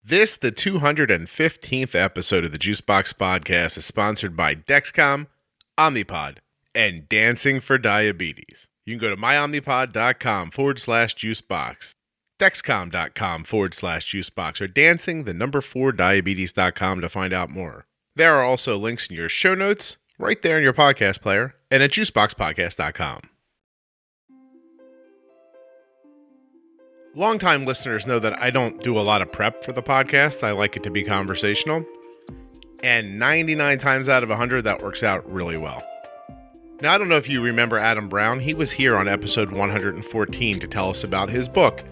This, the 215th episode of the Juicebox Podcast, is sponsored by Dexcom, Omnipod, and Dancing for Diabetes. You can go to myomnipod.com/juicebox, dexcom.com/juicebox, or dancing4diabetes.com to find out more. There are also links in your show notes, right there in your podcast player, and at juiceboxpodcast.com. Longtime listeners know that I don't do a lot of prep for the podcast. I like it to be conversational. And 99 times out of 100, that works out really well. Now, I don't know if you remember Adam Brown. He was here on episode 114 to tell us about his book.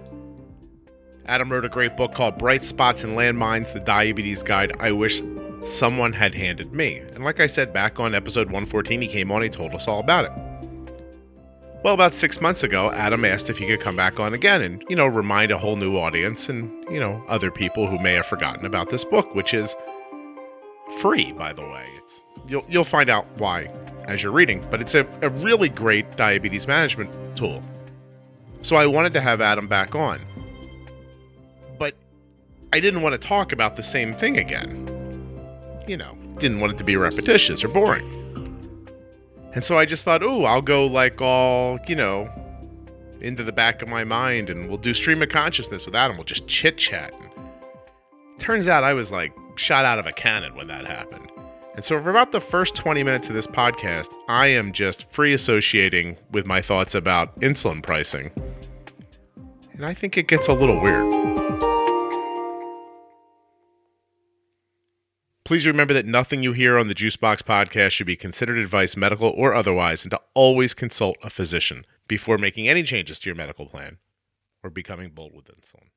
Adam wrote a great book called Bright Spots and Landmines, The Diabetes Guide I Wish Someone Had Handed Me. And like I said, back on episode 114, he came on, he told us all about it. Well, about 6 months ago, Adam asked if he could come back on again and, remind a whole new audience and, other people who may have forgotten about this book, which is free, by the way. You'll find out why as you're reading, but it's a really great diabetes management tool. So I wanted to have Adam back on, but I didn't want to talk about the same thing again. Didn't want it to be repetitious or boring. And so I just thought, I'll go all, into the back of my mind, and we'll do stream of consciousness with Adam. We'll just chit-chat. Turns out I was shot out of a cannon when that happened. And so for about the first 20 minutes of this podcast, I am just free associating with my thoughts about insulin pricing. And I think it gets a little weird. Please remember that nothing you hear on the Juicebox Podcast should be considered advice, medical or otherwise, and to always consult a physician before making any changes to your medical plan or becoming bold with insulin.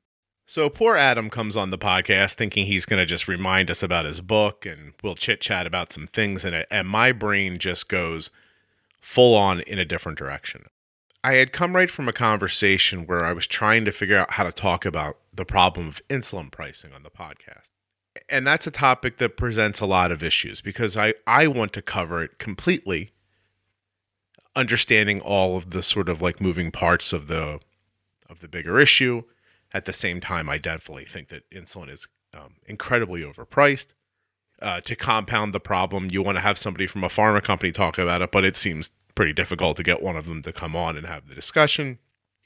So poor Adam comes on the podcast thinking he's going to just remind us about his book and we'll chit-chat about some things in it, and my brain just goes full on in a different direction. I had come right from a conversation where I was trying to figure out how to talk about the problem of insulin pricing on the podcast. And that's a topic that presents a lot of issues because I want to cover it completely, understanding all of the sort of moving parts of the bigger issue. At the same time, I definitely think that insulin is incredibly overpriced. To compound the problem, you want to have somebody from a pharma company talk about it, but it seems pretty difficult to get one of them to come on and have the discussion.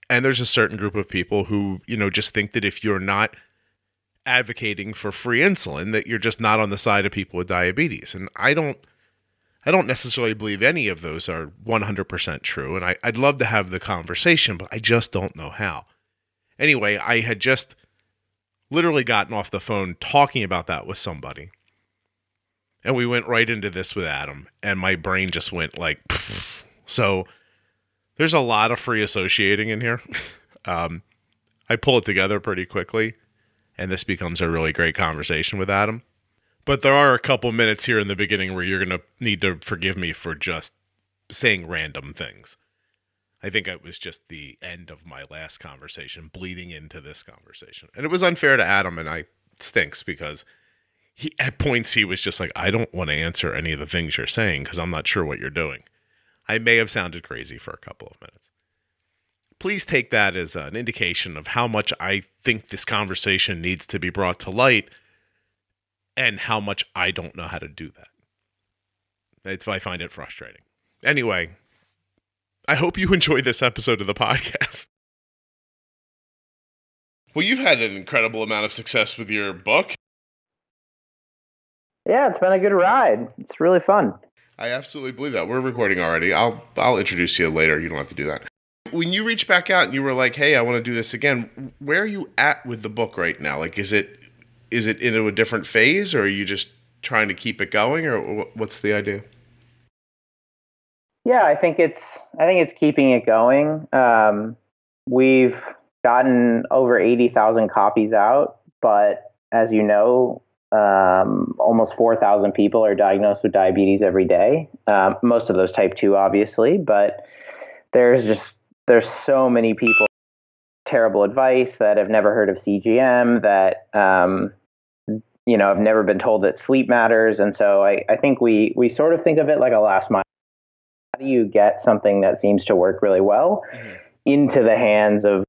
And there's a certain group of people who, just think that if you're not advocating for free insulin, that you're just not on the side of people with diabetes. And I don't necessarily believe any of those are 100% true. And I'd love to have the conversation, but I just don't know how. Anyway, I had just literally gotten off the phone talking about that with somebody. And we went right into this with Adam, and my brain just went pfft. So there's a lot of free associating in here. I pull it together pretty quickly. And this becomes a really great conversation with Adam. But there are a couple minutes here in the beginning where you're going to need to forgive me for just saying random things. I think it was just the end of my last conversation bleeding into this conversation. And it was unfair to Adam, and I stinks because at points he was just I don't want to answer any of the things you're saying because I'm not sure what you're doing. I may have sounded crazy for a couple of minutes. Please take that as an indication of how much I think this conversation needs to be brought to light and how much I don't know how to do that. I find it frustrating. Anyway, I hope you enjoy this episode of the podcast. Well, you've had an incredible amount of success with your book. Yeah, it's been a good ride. It's really fun. I absolutely believe that. We're recording already. I'll introduce you later. You don't have to do that. When you reached back out and you were like, hey, I want to do this again, where are you at with the book right now? Is it into a different phase, or are you just trying to keep it going, or what's the idea? Yeah, I think it's keeping it going. We've gotten over 80,000 copies out, but as you know, almost 4,000 people are diagnosed with diabetes every day. Most of those type 2, obviously, but there's so many people, terrible advice, that have never heard of CGM, that, have never been told that sleep matters. And so I think we sort of think of it like a last mile. How do you get something that seems to work really well into the hands of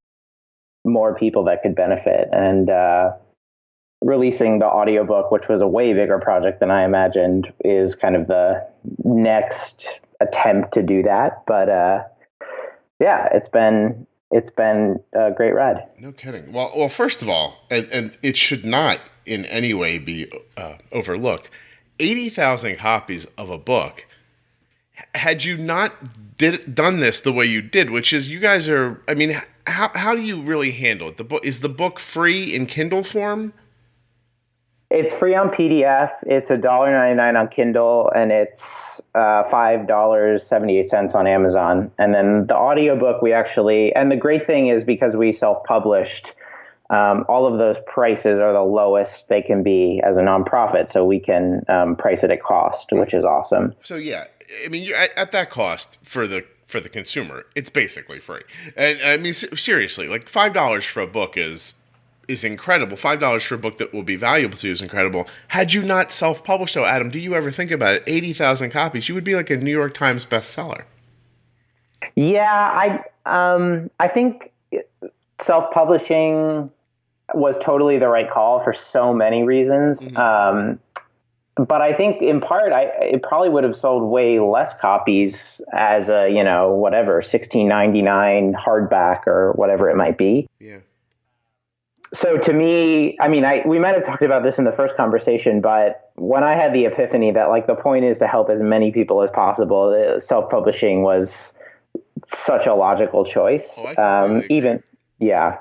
more people that could benefit? And releasing the audiobook, which was a way bigger project than I imagined, is kind of the next attempt to do that. But yeah, it's been a great ride. No kidding. Well, first of all, and it should not in any way be overlooked. 80,000 copies of a book. Had you not done this the way you did, which is you guys are, I mean, how do you really handle it? Is the book free in Kindle form? It's free on PDF. It's $1.99 on Kindle, and it's $5.78 on Amazon. And then the audiobook and the great thing is because we self-published, all of those prices are the lowest they can be as a nonprofit. So we can price it at cost, which is awesome. So yeah, I mean, you're at that cost for the consumer, it's basically free. And I mean, seriously, like $5 for a book is incredible. $5 for a book that will be valuable to you is incredible. Had you not self-published, though, Adam, do you ever think about it? 80,000 copies, you would be like a New York Times bestseller. Yeah, I think self-publishing was totally the right call for so many reasons. Mm-hmm. But I think in part, it probably would have sold way less copies as a, whatever, $16.99 hardback or whatever it might be. Yeah. So to me, I mean, we might have talked about this in the first conversation, but when I had the epiphany that like the point is to help as many people as possible, self-publishing was such a logical choice. Oh, yeah.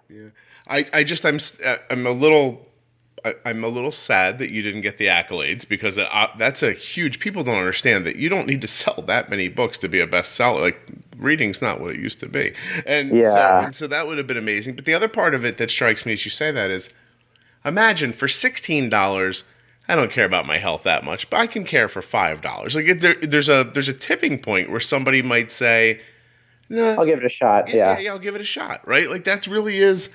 I'm a little sad that you didn't get the accolades because that's a huge. People don't understand that you don't need to sell that many books to be a bestseller. Like reading's not what it used to be, so that would have been amazing. But the other part of it that strikes me as you say that is, imagine for $16, I don't care about my health that much, but I can care for $5. Like there's a tipping point where somebody might say, "No, I'll give it a shot." Yeah, I'll give it a shot. Right? Like that really is.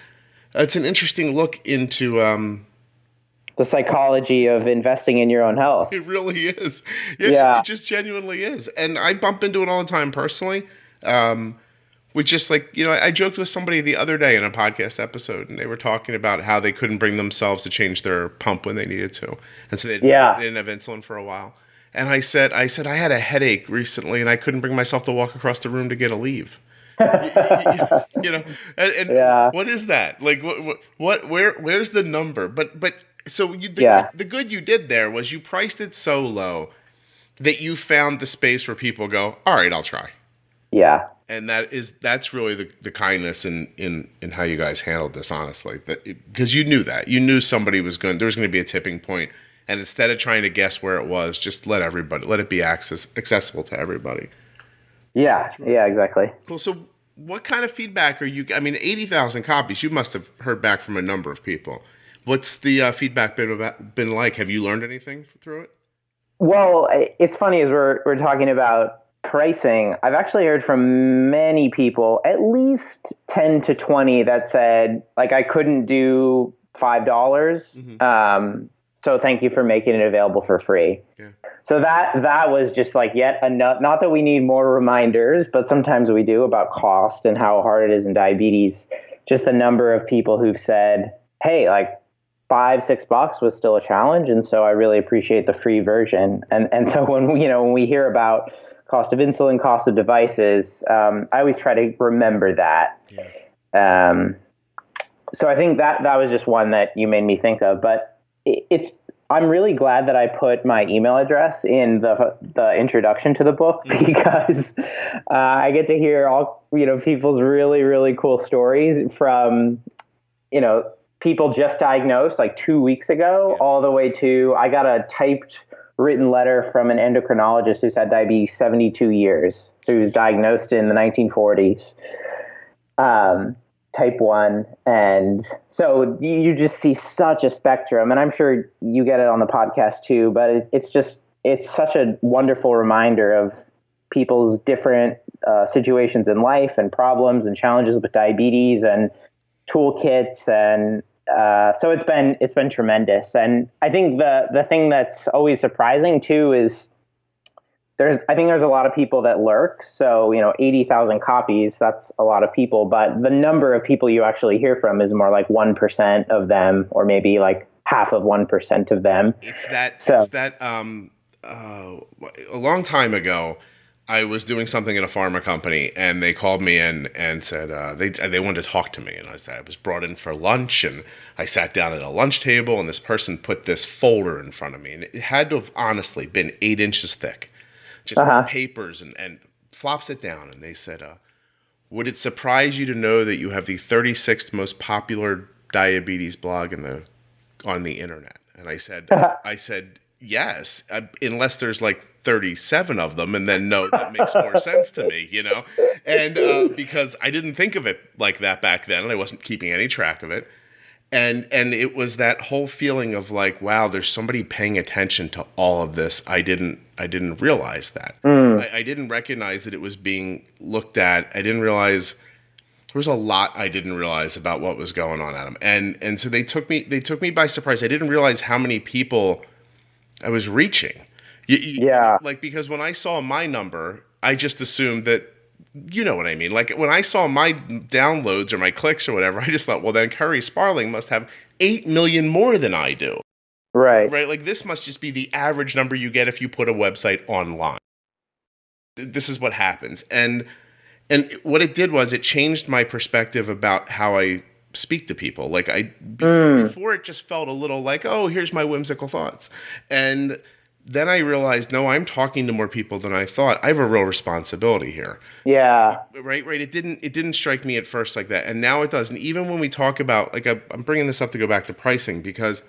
It's an interesting look into. The psychology of investing in your own health. It really is. Yeah. It just genuinely is. And I bump into it all the time personally. With just like, I joked with somebody the other day in a podcast episode, and they were talking about how they couldn't bring themselves to change their pump when they needed to. And so they didn't have insulin for a while. And I said, I had a headache recently, and I couldn't bring myself to walk across the room to get a leave. And what is that? Like, where's the number? But so the good you did there was you priced it so low that you found the space where people go, all right, I'll try. Yeah. And that's really the kindness in how you guys handled this, honestly. Because you knew that. You knew there was going to be a tipping point. And instead of trying to guess where it was, just let it be accessible to everybody. Yeah. Yeah, exactly. Cool. So what kind of feedback 80,000 copies, you must have heard back from a number of people. What's the feedback been like? Have you learned anything through it? Well, it's funny as we're talking about pricing. I've actually heard from many people, at least 10 to 20, that said, like, I couldn't do $5. Mm-hmm. So thank you for making it available for free. Yeah. So that was just like yet another, not that we need more reminders, but sometimes we do, about cost and how hard it is in diabetes. Just the number of people who've said, hey, like, $5-6 was still a challenge, and so I really appreciate the free version. And so when we hear about cost of insulin, cost of devices, I always try to remember that. Yeah. So I think that was just one that you made me think of. But I'm really glad that I put my email address in the introduction to the book, because I get to hear all people's really, really cool stories from people just diagnosed like 2 weeks ago, all the way to I got a typed written letter from an endocrinologist who's had diabetes 72 years. So he was diagnosed in the 1940s, type 1. And so you just see such a spectrum. And I'm sure you get it on the podcast too, but it's such a wonderful reminder of people's different situations in life and problems and challenges with diabetes and toolkits, and so it's been tremendous. And I think the thing that's always surprising too is there's a lot of people that lurk. So 80,000 copies, that's a lot of people, but the number of people you actually hear from is more like 1% of them, or maybe like half of 1% of them. It's that. So, It's that. A long time ago, I was doing something in a pharma company, and they called me in and said they wanted to talk to me, and I was brought in for lunch, and I sat down at a lunch table, and this person put this folder in front of me, and it had to have honestly been 8 inches thick, just papers, and flops it down, and they said, "Would it surprise you to know that you have the 36th most popular diabetes blog on the internet?" And I said, yes, unless there's like 37 of them, and then no, that makes more sense to me, and because I didn't think of it like that back then, and I wasn't keeping any track of it, and it was that whole feeling of like, wow, there's somebody paying attention to all of this. I didn't realize that. I didn't recognize that it was being looked at. I didn't realize there was a lot I didn't realize about what was going on, Adam, and so they took me by surprise. I didn't realize how many people I was reaching. Like, because when I saw my number, I just assumed that, you know what I mean? Like, when I saw my downloads or my clicks or whatever, I just thought, well, then Curry Sparling must have 8 million more than I do. Right. Like, this must just be the average number you get if you put a website online. This is what happens. And what it did was it changed my perspective about how I speak to people. Like, before it just felt a little like, oh, here's my whimsical thoughts. And then I realized, no, I'm talking to more people than I thought. I have a real responsibility here. Yeah. Right. It didn't strike me at first like that. And now it does. And even when we talk about, like, I'm bringing this up to go back to pricing, because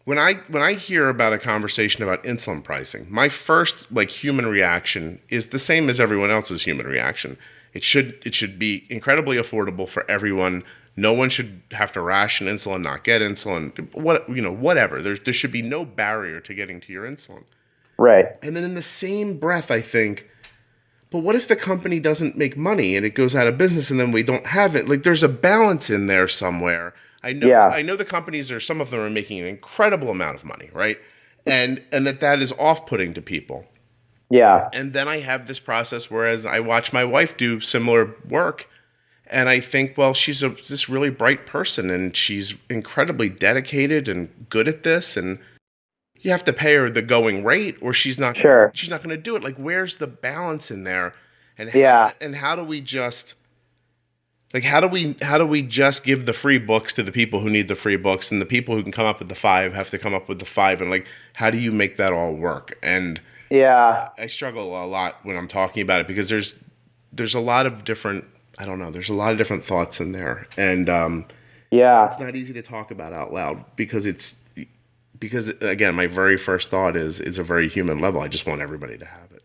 when I hear about a conversation about insulin pricing, my first, like, human reaction is the same as everyone else's human reaction. It should be incredibly affordable for everyone. No one should have to ration insulin, not get insulin. Whatever. There should be no barrier to getting to your insulin. Right. And then in the same breath, I think, but what if the company doesn't make money and it goes out of business, and then we don't have it? Like, there's a balance in there somewhere. I know the companies some of them are making an incredible amount of money, right? And that is off-putting to people. Yeah. And then I have this process, whereas I watch my wife do similar work, and I think, well, she's this really bright person, and she's incredibly dedicated and good at this, and you have to pay her the going rate, or she's not going to do it. Like, where's the balance in there? And how do we just, like, how do we just give the free books to the people who need the free books, and the people who can come up with the 5 have to come up with the 5, and, like, how do you make that all work? And I struggle a lot when I'm talking about it, because there's a lot of different, I don't know, there's a lot of different thoughts in there, and it's not easy to talk about out loud, because again, my very first thought is a very human level. I just want everybody to have it.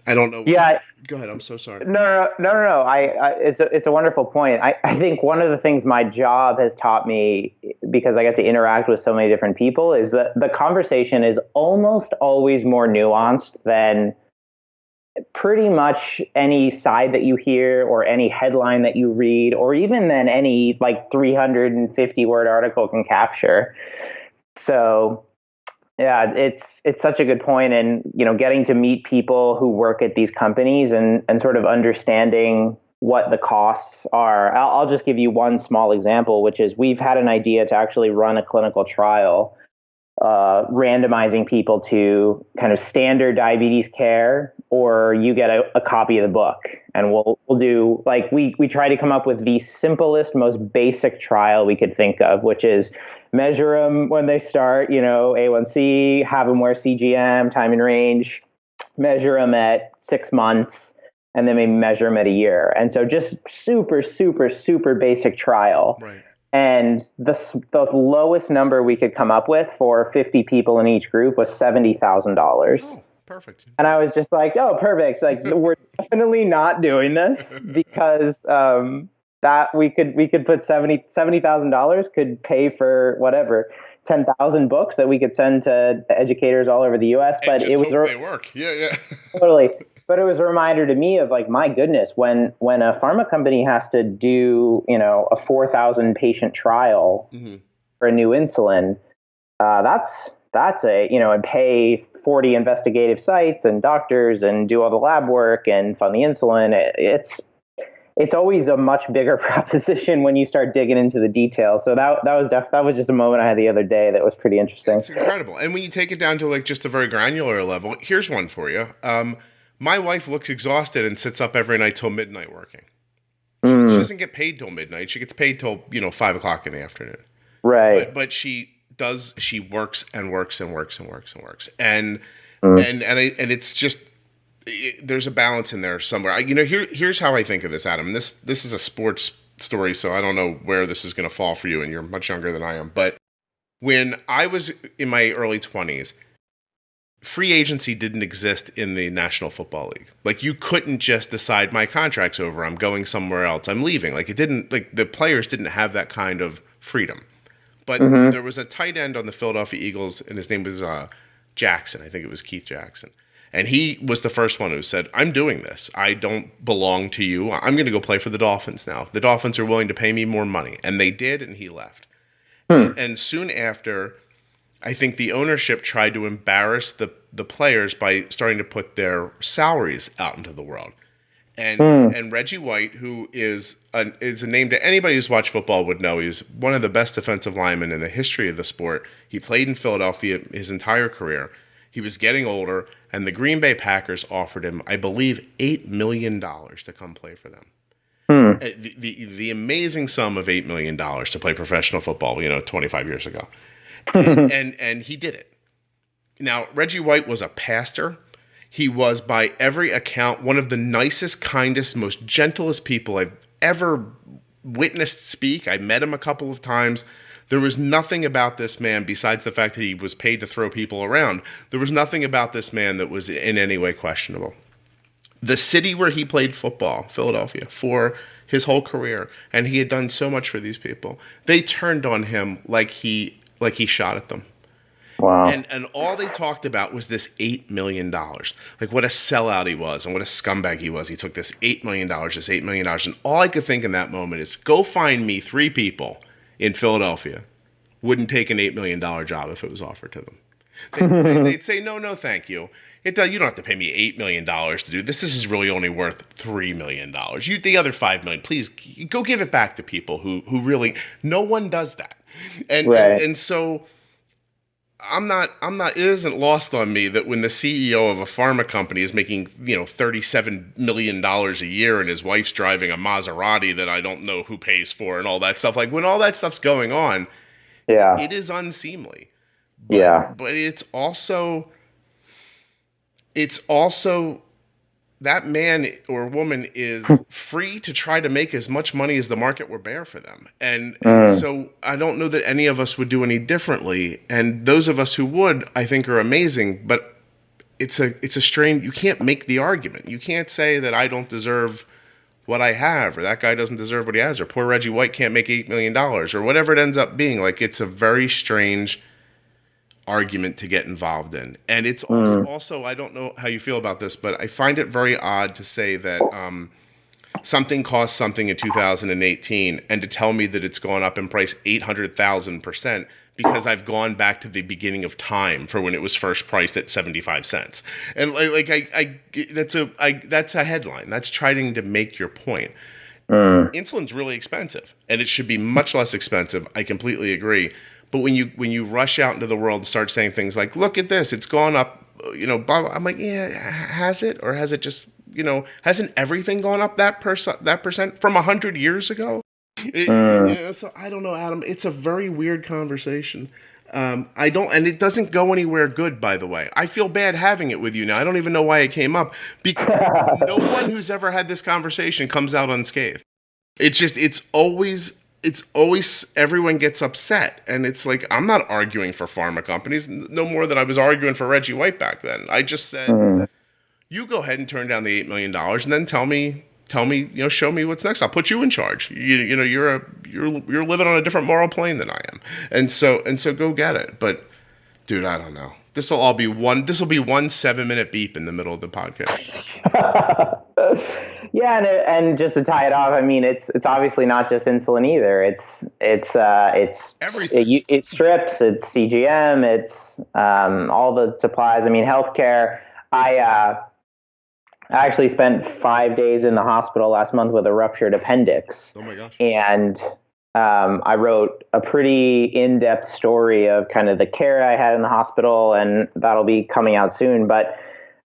I don't know. Yeah. Go ahead. I'm so sorry. No. It's a wonderful point. I think one of the things my job has taught me, because I get to interact with so many different people, is that the conversation is almost always more nuanced than pretty much any side that you hear, or any headline that you read, or even than any, like, 350-word article can capture. So, yeah, it's such a good point. And, getting to meet people who work at these companies and sort of understanding what the costs are. I'll just give you one small example, which is we've had an idea to actually run a clinical trial, randomizing people to kind of standard diabetes care, or you get a copy of the book. And we'll do, like, we try to come up with the simplest, most basic trial we could think of, which is measure them when they start, A1C, have them wear CGM, time in range, measure them at 6 months, and then maybe measure them at a year. And so just super, super, super basic trial. Right. And the lowest number we could come up with for 50 people in each group was $70,000. Oh, perfect. And I was just like, oh, perfect. Like, we're definitely not doing this, because that we could put $70,000 could pay for whatever 10,000 books that we could send to educators all over the U.S. But it was they work. Yeah. Totally. But it was a reminder to me of, like, my goodness, when a pharma company has to do, a 4,000 patient trial for a new insulin, that's and pay 40 investigative sites and doctors and do all the lab work and fund the insulin. it's always a much bigger proposition when you start digging into the details. So that was just a moment I had the other day that was pretty interesting. It's incredible. And when you take it down to like just a very granular level, here's one for you. My wife looks exhausted and sits up every night till midnight working. She doesn't get paid till midnight. She gets paid till 5 o'clock in the afternoon. Right. But she works and works and works and works and works. And it's just, there's a balance in there somewhere. Here's how I think of this, Adam. This is a sports story, so I don't know where this is going to fall for you, and you're much younger than I am. But when I was in my early 20s, free agency didn't exist in the National Football League. Like, you couldn't just decide my contract's over, I'm going somewhere else, I'm leaving. Like, the players didn't have that kind of freedom. But there was a tight end on the Philadelphia Eagles, and his name was Jackson. I think it was Keith Jackson. And he was the first one who said, I'm doing this. I don't belong to you. I'm going to go play for the Dolphins now. The Dolphins are willing to pay me more money. And they did, and he left. And soon after, I think the ownership tried to embarrass the players by starting to put their salaries out into the world. And Reggie White, who is a name that anybody who's watched football would know, he's one of the best defensive linemen in the history of the sport. He played in Philadelphia his entire career. He was getting older, and the Green Bay Packers offered him, I believe, $8 million to come play for them. The amazing sum of $8 million to play professional football, 25 years ago. And he did it. Now, Reggie White was a pastor. He was, by every account, one of the nicest, kindest, most gentlest people I've ever witnessed speak. I met him a couple of times. There was nothing about this man, besides the fact that he was paid to throw people around. There was nothing about this man that was in any way questionable. The city where he played football, Philadelphia, for his whole career, and he had done so much for these people, they turned on him like he shot at them. Wow. And all they talked about was this $8 million. Like, what a sellout he was and what a scumbag he was. He took this $8 million. And all I could think in that moment is, go find me 3 people in Philadelphia wouldn't take an $8 million job if it was offered to them. They'd say, no, thank you. You don't have to pay me $8 million to do this. This is really only worth $3 million. The other $5 million, please go give it back to people who really, no one does that. And so it isn't lost on me that when the CEO of a pharma company is making, $37 million a year, and his wife's driving a Maserati that I don't know who pays for and all that stuff, like, when all that stuff's going on, it is unseemly. But it's also that man or woman is free to try to make as much money as the market will bear for them. And so I don't know that any of us would do any differently. And those of us who would, I think, are amazing. But it's a strain. You can't make the argument. You can't say that I don't deserve what I have, or that guy doesn't deserve what he has, or poor Reggie White can't make $8 million, or whatever it ends up being. Like, it's a very strange argument to get involved in. And it's also, I don't know how you feel about this, but I find it very odd to say that something cost something in 2018 and to tell me that it's gone up in price 800,000% because I've gone back to the beginning of time for when it was first priced at 75 cents. And that's a headline. That's trying to make your point. Insulin's really expensive, and it should be much less expensive. I completely agree. But when you rush out into the world and start saying things like, look at this, it's gone up, blah, blah, I'm like, yeah, has it? Or has it just, hasn't everything gone up that percent from 100 years ago? So I don't know, Adam. It's a very weird conversation. And it doesn't go anywhere good, by the way. I feel bad having it with you now. I don't even know why it came up, because no one who's ever had this conversation comes out unscathed. It's always everyone gets upset, and it's like, I'm not arguing for pharma companies no more than I was arguing for Reggie White back then. I just said, you go ahead and turn down the $8 million and then tell me, show me what's next. I'll put you in charge. You're living on a different moral plane than I am. And so go get it. But dude, I don't know. This will be one 7-minute beep in the middle of the podcast. Yeah, and just to tie it off, I mean, it's obviously not just insulin either. It's everything. It's strips, it's CGM, it's all the supplies. I mean, healthcare. I actually spent 5 days in the hospital last month with a ruptured appendix. Oh my gosh. And I wrote a pretty in-depth story of kind of the care I had in the hospital, and that'll be coming out soon. But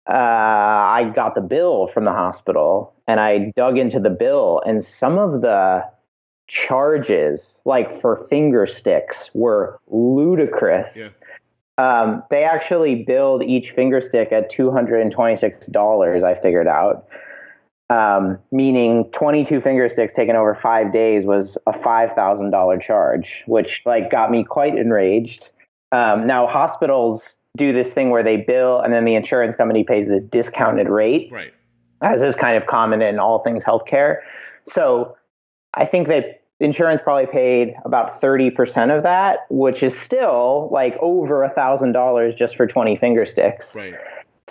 I got the bill from the hospital, and I dug into the bill, and some of the charges, like for finger sticks, were ludicrous. Yeah. They actually billed each finger stick at $226, I figured out. Meaning 22 finger sticks taken over 5 days was a $5,000 charge, which like got me quite enraged. Now hospitals do this thing where they bill and then the insurance company pays this discounted rate, right, as is kind of common in all things healthcare. So I think that insurance probably paid about 30% of that, which is still like over $1,000 just for 20 finger sticks. right.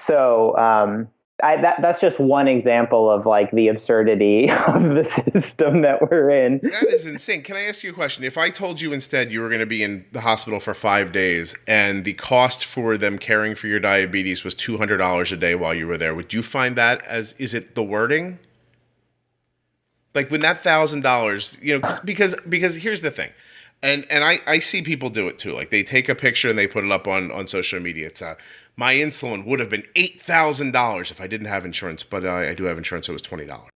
So that's just one example of like the absurdity of the system that we're in. That is insane. Can I ask you a question? If I told you instead you were going to be in the hospital for 5 days and the cost for them caring for your diabetes was $200 a day while you were there, would you find that as, is it the wording? Like when that $1,000, you know, because here's the thing. And I see people do it too. Like they take a picture and they put it up on social media. It's my insulin would have been $8,000 if I didn't have insurance, but I do have insurance, so it was $20.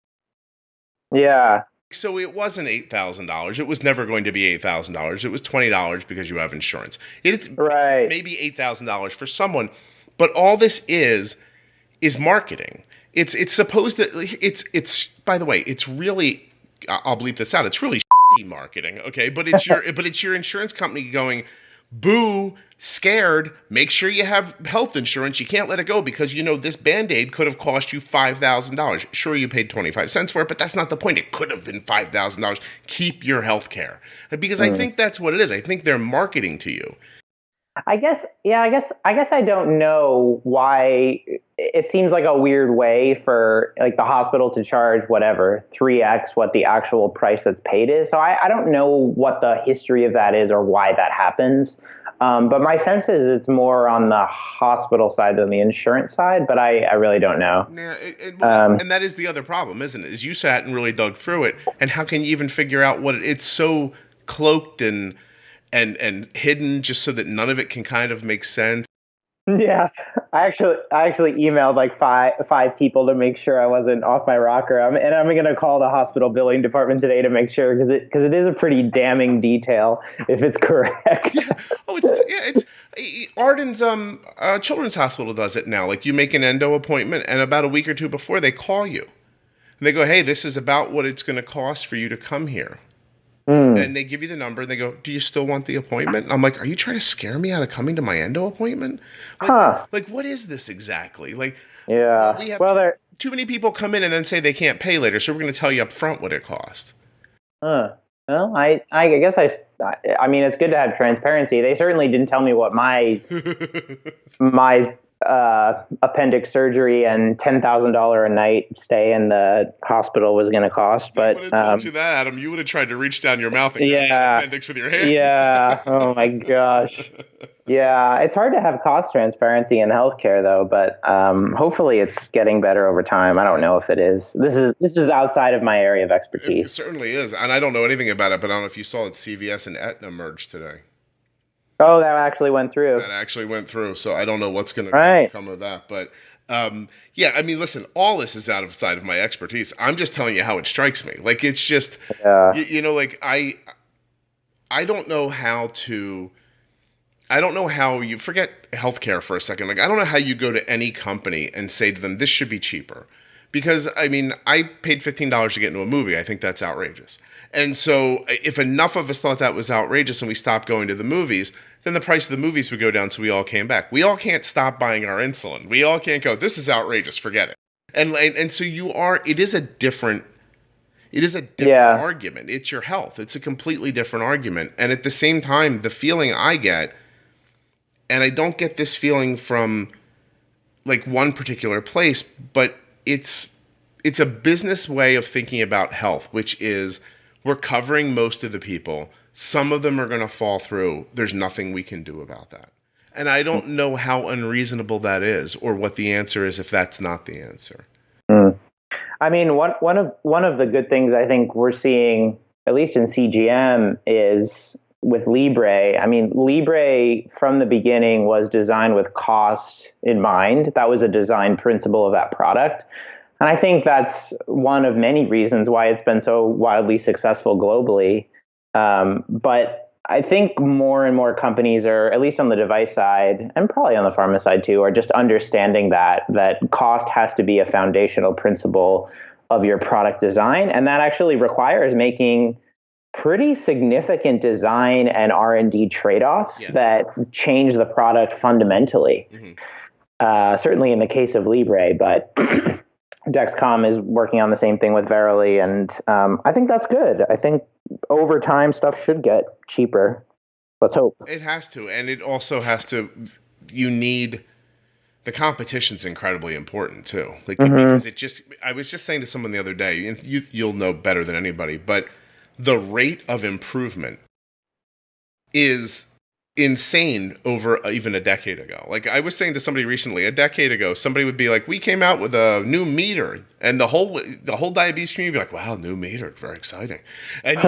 Yeah. So it wasn't $8,000. It was never going to be $8,000. It was $20 because you have insurance. It's right. Maybe $8,000 for someone, but all this is marketing. It's supposed to. It's by the way, it's really. I'll bleep this out. It's really shitty marketing, okay? But it's your insurance company going, boo, scared. Make sure you have health insurance. You can't let it go because you know this Band-Aid could have cost you $5,000. Sure, you paid 25 cents for it, but that's not the point. It could have been $5,000. Keep your health care because I think that's what it is. I think they're marketing to you. I guess I don't know why it seems like a weird way for like the hospital to charge whatever 3x what the actual price that's paid is. So I don't know what the history of that is or why that happens. But my sense is it's more on the hospital side than the insurance side, but I really don't know. Yeah, and that is the other problem, isn't it? Is you sat and really dug through it, and how can you even figure out what it's so cloaked and hidden just so that none of it can kind of make sense? Yeah, I actually emailed like five people to make sure I wasn't off my rocker. I'm going to call the hospital billing department today to make sure because it is a pretty damning detail if it's correct. Yeah. Oh, it's Arden's children's hospital does it now. Like you make an endo appointment, and about a week or two before they call you, and they go, "Hey, this is about what it's going to cost for you to come here." And they give you the number, and they go, "Do you still want the appointment?" And I'm like, "Are you trying to scare me out of coming to my endo appointment? Like what is this exactly?" Like, yeah. We have too many people come in and then say they can't pay later, so we're going to tell you up front what it costs. Well, I guess I mean, it's good to have transparency. They certainly didn't tell me what my appendix surgery and $10,000 a night stay in the hospital was going to cost. But when it told you that, Adam, you would have tried to reach down your mouth and grab the appendix with your hand. Yeah. Oh my gosh. Yeah, it's hard to have cost transparency in healthcare, though. But hopefully, it's getting better over time. I don't know if it is. This is outside of my area of expertise. It certainly is, and I don't know anything about it. But I don't know if you saw that CVS and Aetna merged today. Oh, that actually went through. So I don't know what's going to come of that. But yeah, I mean, listen, all this is outside of my expertise. I'm just telling you how it strikes me. Like, it's just, you know, like I don't know how you forget healthcare for a second. Like, I don't know how you go to any company and say to them, this should be cheaper. Because, I mean, I paid $15 to get into a movie. I think that's outrageous. And so if enough of us thought that was outrageous and we stopped going to the movies, then the price of the movies would go down, so we all came back. We all can't stop buying our insulin. We all can't go, this is outrageous, forget it. And so it is a different argument. It's your health. It's a completely different argument. And at the same time, the feeling I get, and I don't get this feeling from like one particular place, but it's a business way of thinking about health, which is we're covering most of the people. Some of them are going to fall through. There's nothing we can do about that. And I don't know how unreasonable that is or what the answer is if that's not the answer. I mean, one of the good things I think we're seeing, at least in CGM, is with Libre. I mean, Libre from the beginning was designed with cost in mind. That was a design principle of that product. And I think that's one of many reasons why it's been so wildly successful globally. But I think more and more companies are, at least on the device side, and probably on the pharma side too, are just understanding that cost has to be a foundational principle of your product design. And that actually requires making pretty significant design and R&D trade-offs that change the product fundamentally. Certainly in the case of Libre, but Dexcom is working on the same thing with Verily, and I think that's good. I think over time stuff should get cheaper. Let's hope. It has to, and it also has to. You need the competition's incredibly important too, like because it just. I was just saying to someone the other day, and you'll know better than anybody, but the rate of improvement is insane over even a decade ago. Like I was saying to somebody recently, a decade ago, somebody would be like, we came out with a new meter, and the whole diabetes community would be like, wow, new meter, very exciting. And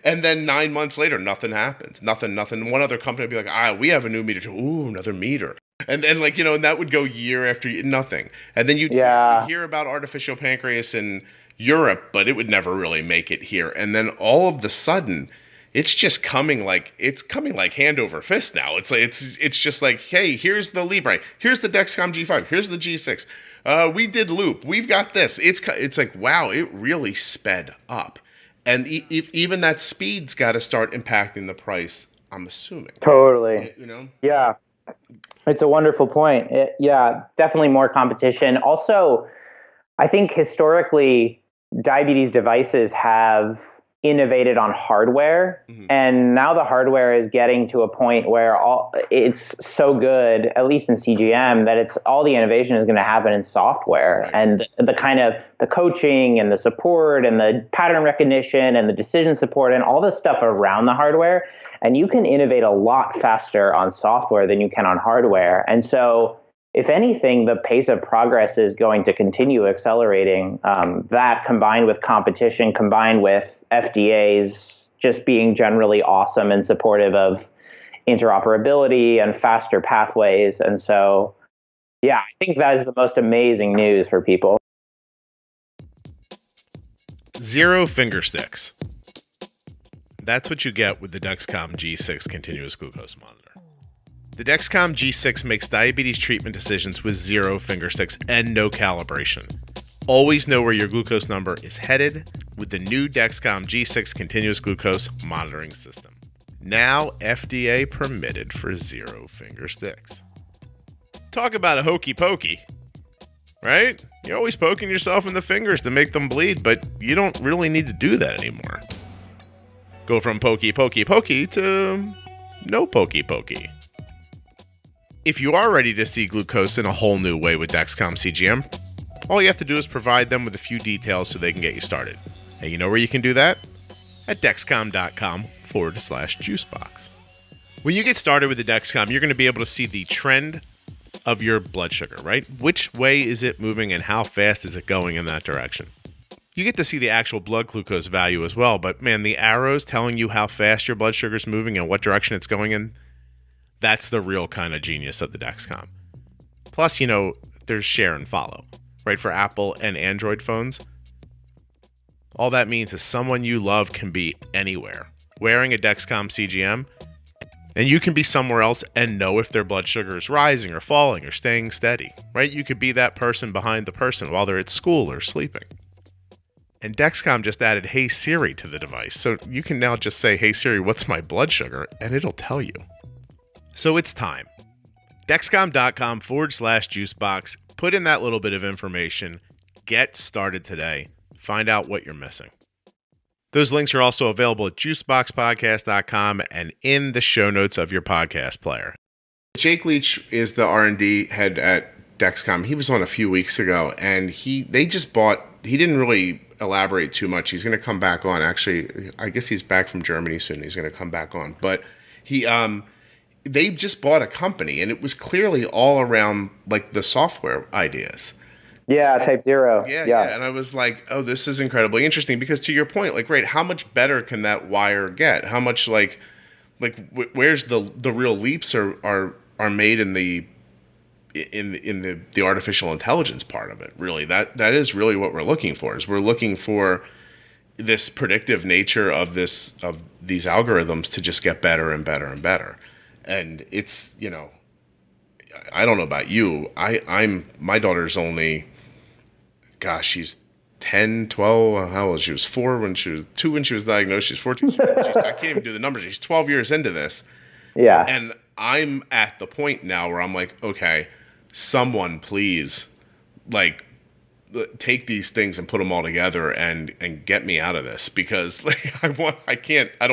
and then 9 months later, nothing happens. Nothing. One other company would be like, we have a new meter too. Ooh, another meter. And then and that would go year after year, nothing. And then you'd hear about artificial pancreas in Europe, but it would never really make it here. And then all of the sudden, it's just coming like hand over fist now. It's like it's just like, hey, here's the Libre, here's the Dexcom G5, here's the G6. We did Loop, we've got this. It's like, wow, it really sped up, and even that speed's got to start impacting the price. I'm assuming. Totally. Yeah, it's a wonderful point. Definitely more competition. Also, I think historically, diabetes devices have innovated on hardware, and now the hardware is getting to a point where it's so good, at least in CGM, that it's all the innovation is going to happen in software, and the kind of the coaching and the support and the pattern recognition and the decision support and all the stuff around the hardware. And you can innovate a lot faster on software than you can on hardware. And so if anything, the pace of progress is going to continue accelerating. That combined with competition, combined with FDA's just being generally awesome and supportive of interoperability and faster pathways. And so, I think that is the most amazing news for people. 0 finger sticks. That's what you get with the Dexcom G6 continuous glucose monitor. The Dexcom G6 makes diabetes treatment decisions with 0 finger sticks and no calibration. Always know where your glucose number is headed with the new Dexcom G6 continuous glucose monitoring system. Now FDA permitted for 0 finger sticks. Talk about a hokey pokey, right? You're always poking yourself in the fingers to make them bleed, but you don't really need to do that anymore. Go from pokey to no pokey. If you are ready to see glucose in a whole new way with Dexcom CGM, all you have to do is provide them with a few details so they can get you started. And you know where you can do that? At Dexcom.com/Juicebox. When you get started with the Dexcom, you're going to be able to see the trend of your blood sugar, right? Which way is it moving and how fast is it going in that direction? You get to see the actual blood glucose value as well, but man, the arrows telling you how fast your blood sugar is moving and what direction it's going in, that's the real kind of genius of the Dexcom. Plus, there's share and follow, right? For Apple and Android phones. All that means is someone you love can be anywhere, wearing a Dexcom CGM, and you can be somewhere else and know if their blood sugar is rising or falling or staying steady, right? You could be that person behind the person while they're at school or sleeping. And Dexcom just added Hey Siri to the device, so you can now just say, Hey Siri, what's my blood sugar? And it'll tell you. So it's time. Dexcom.com/Juicebox. Put in that little bit of information. Get started today. Find out what you're missing. Those links are also available at juiceboxpodcast.com and in the show notes of your podcast player. Jake Leach is the R&D head at Dexcom. He was on a few weeks ago, and he didn't really elaborate too much. He's going to come back on. Actually, I guess he's back from Germany soon. He's going to come back on. But they just bought a company, and it was clearly all around like the software ideas. Yeah, type 0. Yeah. And I was like, oh, this is incredibly interesting because to your point, like, right, how much better can that wire get? How much where's the real leaps are made in the artificial intelligence part of it? Really, that is really what we're looking for. Is we're looking for this predictive nature of these algorithms to just get better and better and better. And it's, I don't know about you. My daughter's only, gosh, she's 10, 12, how old? She was 4 when she was 2 when she was diagnosed. She's 14. I can't even do the numbers. She's 12 years into this. Yeah. And I'm at the point now where I'm like, okay, someone please, like, take these things and put them all together and get me out of this, because like I don't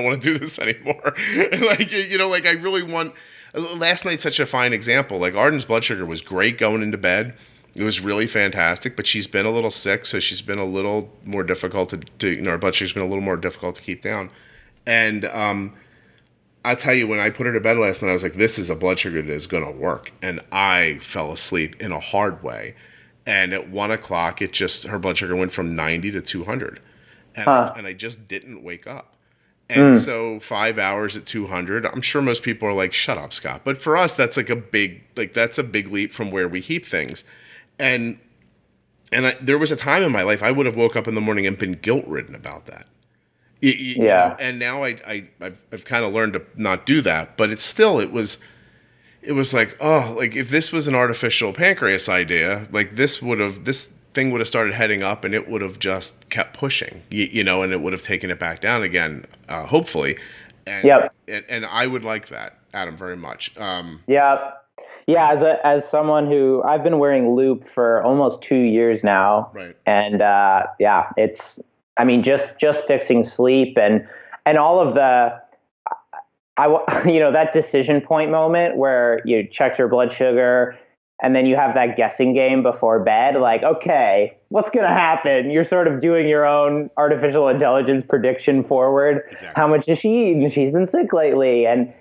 want to do this anymore. I really want. Last night's such a fine example. Like, Arden's blood sugar was great going into bed. It was really fantastic, but she's been a little sick, so she's been a little more difficult to her blood sugar's been a little more difficult to keep down. And I'll tell you, when I put her to bed last night, I was like, this is a blood sugar that is going to work. And I fell asleep in a hard way. And at 1 o'clock, her blood sugar went from 90 to 200. And I just didn't wake up. And so 5 hours at 200, I'm sure most people are like, shut up, Scott. But for us, that's like that's a big leap from where we keep things. And there was a time in my life I would have woke up in the morning and been guilt-ridden about that. And now I've kind of learned to not do that. But it was like, oh, like if this was an artificial pancreas idea, like this thing would have started heading up and it would have just kept pushing, and it would have taken it back down again, hopefully. And, and I would like that, Adam, very much. Yeah. As someone who I've been wearing Loop for almost 2 years now. Right. And it's, just fixing sleep and all of that decision point moment where you check your blood sugar and then you have that guessing game before bed, like, okay, what's going to happen? You're sort of doing your own artificial intelligence prediction forward. Exactly. How much does she eat? She's been sick lately. And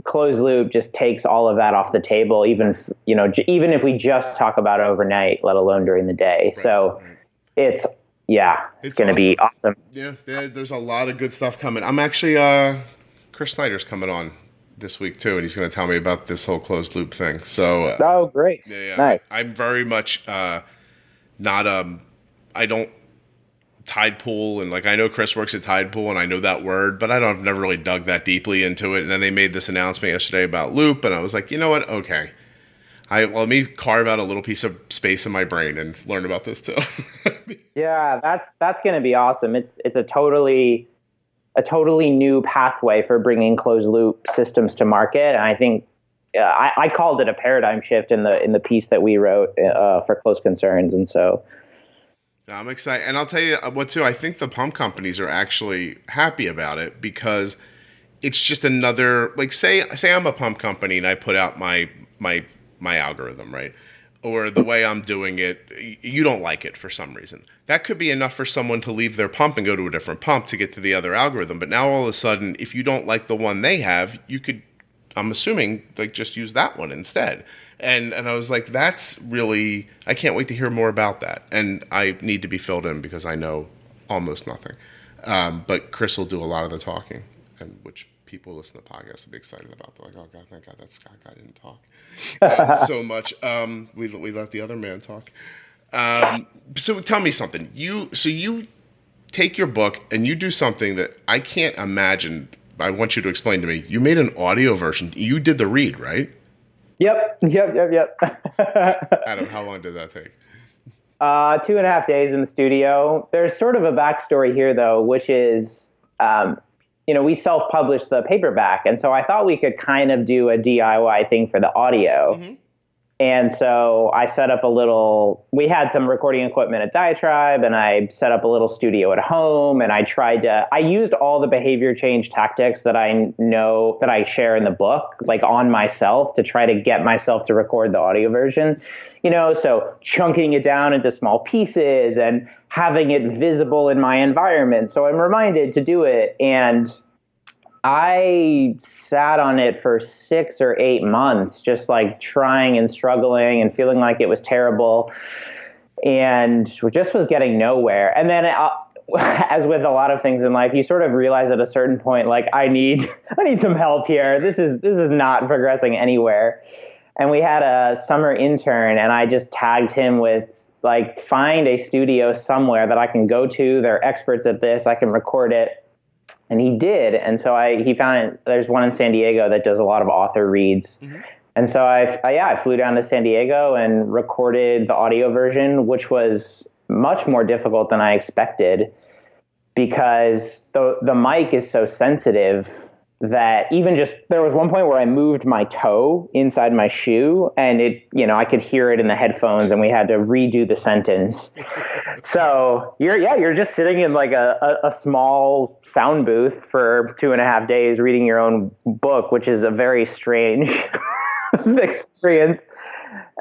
closed loop just takes all of that off the table, even if we just talk about it overnight, let alone during the day. Right, so it's going to be awesome. Yeah, there's a lot of good stuff coming. I'm actually, Chris Snyder's coming on this week too, and he's going to tell me about this whole closed loop thing. So, oh, great. Yeah. Nice. I'm very much I don't Tide Pool, and like I know Chris works at Tide Pool, and I know that word, but I've never really dug that deeply into it. And then they made this announcement yesterday about Loop, and I was like, you know what? Okay, let me carve out a little piece of space in my brain and learn about this too. Yeah, that's going to be awesome. It's a totally new pathway for bringing closed loop systems to market, and I think I called it a paradigm shift in the piece that we wrote for Close Concerns, and so. I'm excited. And I'll tell you what, too, I think the pump companies are actually happy about it because it's just another, like, say I'm a pump company and I put out my algorithm, right? Or the way I'm doing it, you don't like it for some reason. That could be enough for someone to leave their pump and go to a different pump to get to the other algorithm. But now all of a sudden, if you don't like the one they have, you could, I'm assuming, like, just use that one instead. And I was like, that's really, I can't wait to hear more about that. And I need to be filled in because I know almost nothing. But Chris will do a lot of the talking, and which people listen to podcasts will be excited about. They're like, oh, God, thank God that Scott guy didn't talk so much. We let the other man talk. So tell me something. You take your book and you do something that I can't imagine. I want you to explain to me. You made an audio version. You did the read, right? Yep. Adam, how long did that take? 2.5 days in the studio. There's sort of a backstory here, though, which is, we self-published the paperback, and so I thought we could kind of do a DIY thing for the audio. Mm-hmm. And so I set up we had some recording equipment at Diatribe, and I set up a little studio at home, and I used all the behavior change tactics that I know that I share in the book, like on myself, to try to get myself to record the audio version, so chunking it down into small pieces and having it visible in my environment. So I'm reminded to do it. And I sat on it for 6 or 8 months, just like trying and struggling and feeling like it was terrible, and just was getting nowhere. And then as with a lot of things in life, you sort of realize at a certain point, like, I need some help here. This is not progressing anywhere. And we had a summer intern, and I just tagged him with, like, find a studio somewhere that I can go to. They're experts at this. I can record it. And he did. And so he found there's one in San Diego that does a lot of author reads. Mm-hmm. And so I flew down to San Diego and recorded the audio version, which was much more difficult than I expected, because the mic is so sensitive that there was one point where I moved my toe inside my shoe, and I could hear it in the headphones, and we had to redo the sentence. So you're just sitting in like a small sound booth for 2.5 days reading your own book, which is a very strange experience.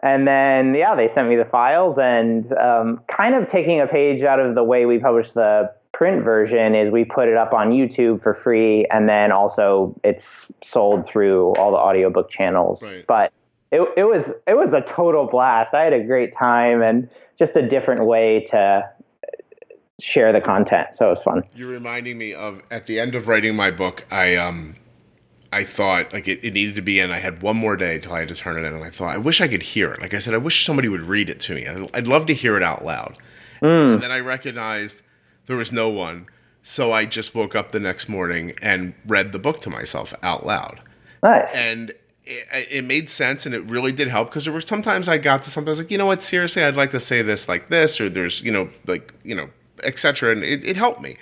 And then, they sent me the files, and kind of taking a page out of the way we published the print version is we put it up on YouTube for free, and then also it's sold through all the audiobook channels. Right. But it was a total blast. I had a great time, and just a different way to share the content. So it was fun. You're reminding me of, at the end of writing my book, I thought, like, it needed to be in. I had one more day till I had to turn it in, and I thought, I wish I could hear it. Like I said, I wish somebody would read it to me. I'd love to hear it out loud. And then I recognized there was no one, so I just woke up the next morning and read the book to myself out loud. Nice. And it made sense, and it really did help, because there were sometimes I got to sometimes like, you know what, seriously, I'd like to say this like this, or there's, etc. And it helped me.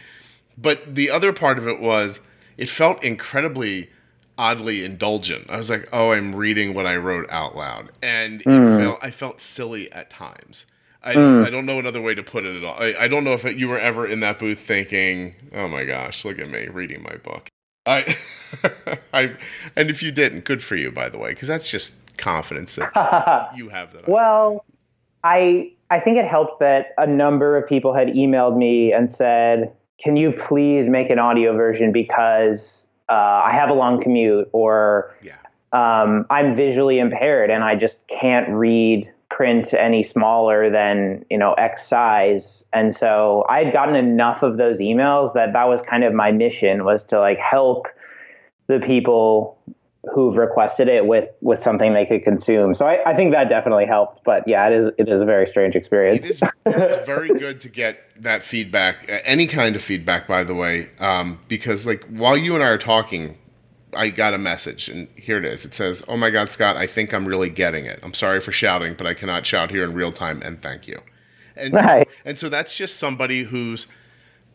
But the other part of it was, it felt incredibly oddly indulgent. I was like, oh, I'm reading what I wrote out loud. And I felt silly at times. I don't know another way to put it at all. I don't know if you were ever in that booth thinking, oh my gosh, look at me reading my book. And if you didn't, good for you, by the way, because that's just confidence that you have that. Well, I think it helped that a number of people had emailed me and said, can you please make an audio version, because I have a long commute, or I'm visually impaired and I just can't read print any smaller than, X size. And so I had gotten enough of those emails that was kind of my mission, was to, like, help the people who've requested it with something they could consume. So I think that definitely helped. But yeah, it is a very strange experience. It is very good to get that feedback, any kind of feedback, by the way, because, like, while you and I are talking, I got a message, and here it is. It says, "Oh my God, Scott, I think I'm really getting it. I'm sorry for shouting, but I cannot shout here in real time, and thank you." And right. So that's just somebody who's,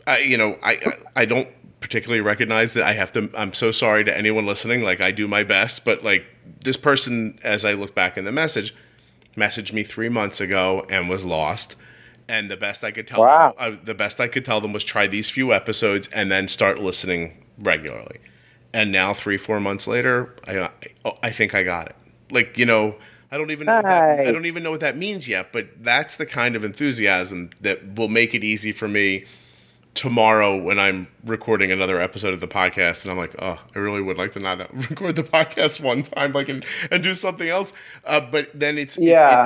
I don't particularly recognize that I have to. I'm so sorry to anyone listening. Like, I do my best, but, like, this person, as I look back in the messaged me 3 months ago and was lost. And the best I could tell them was try these few episodes and then start listening regularly. And now 3-4 months later, I think I got it. Like, I don't even know what that means yet, but that's the kind of enthusiasm that will make it easy for me tomorrow when I'm recording another episode of the podcast, and I'm like, oh, I really would like to not record the podcast one time, like, and do something else. But then it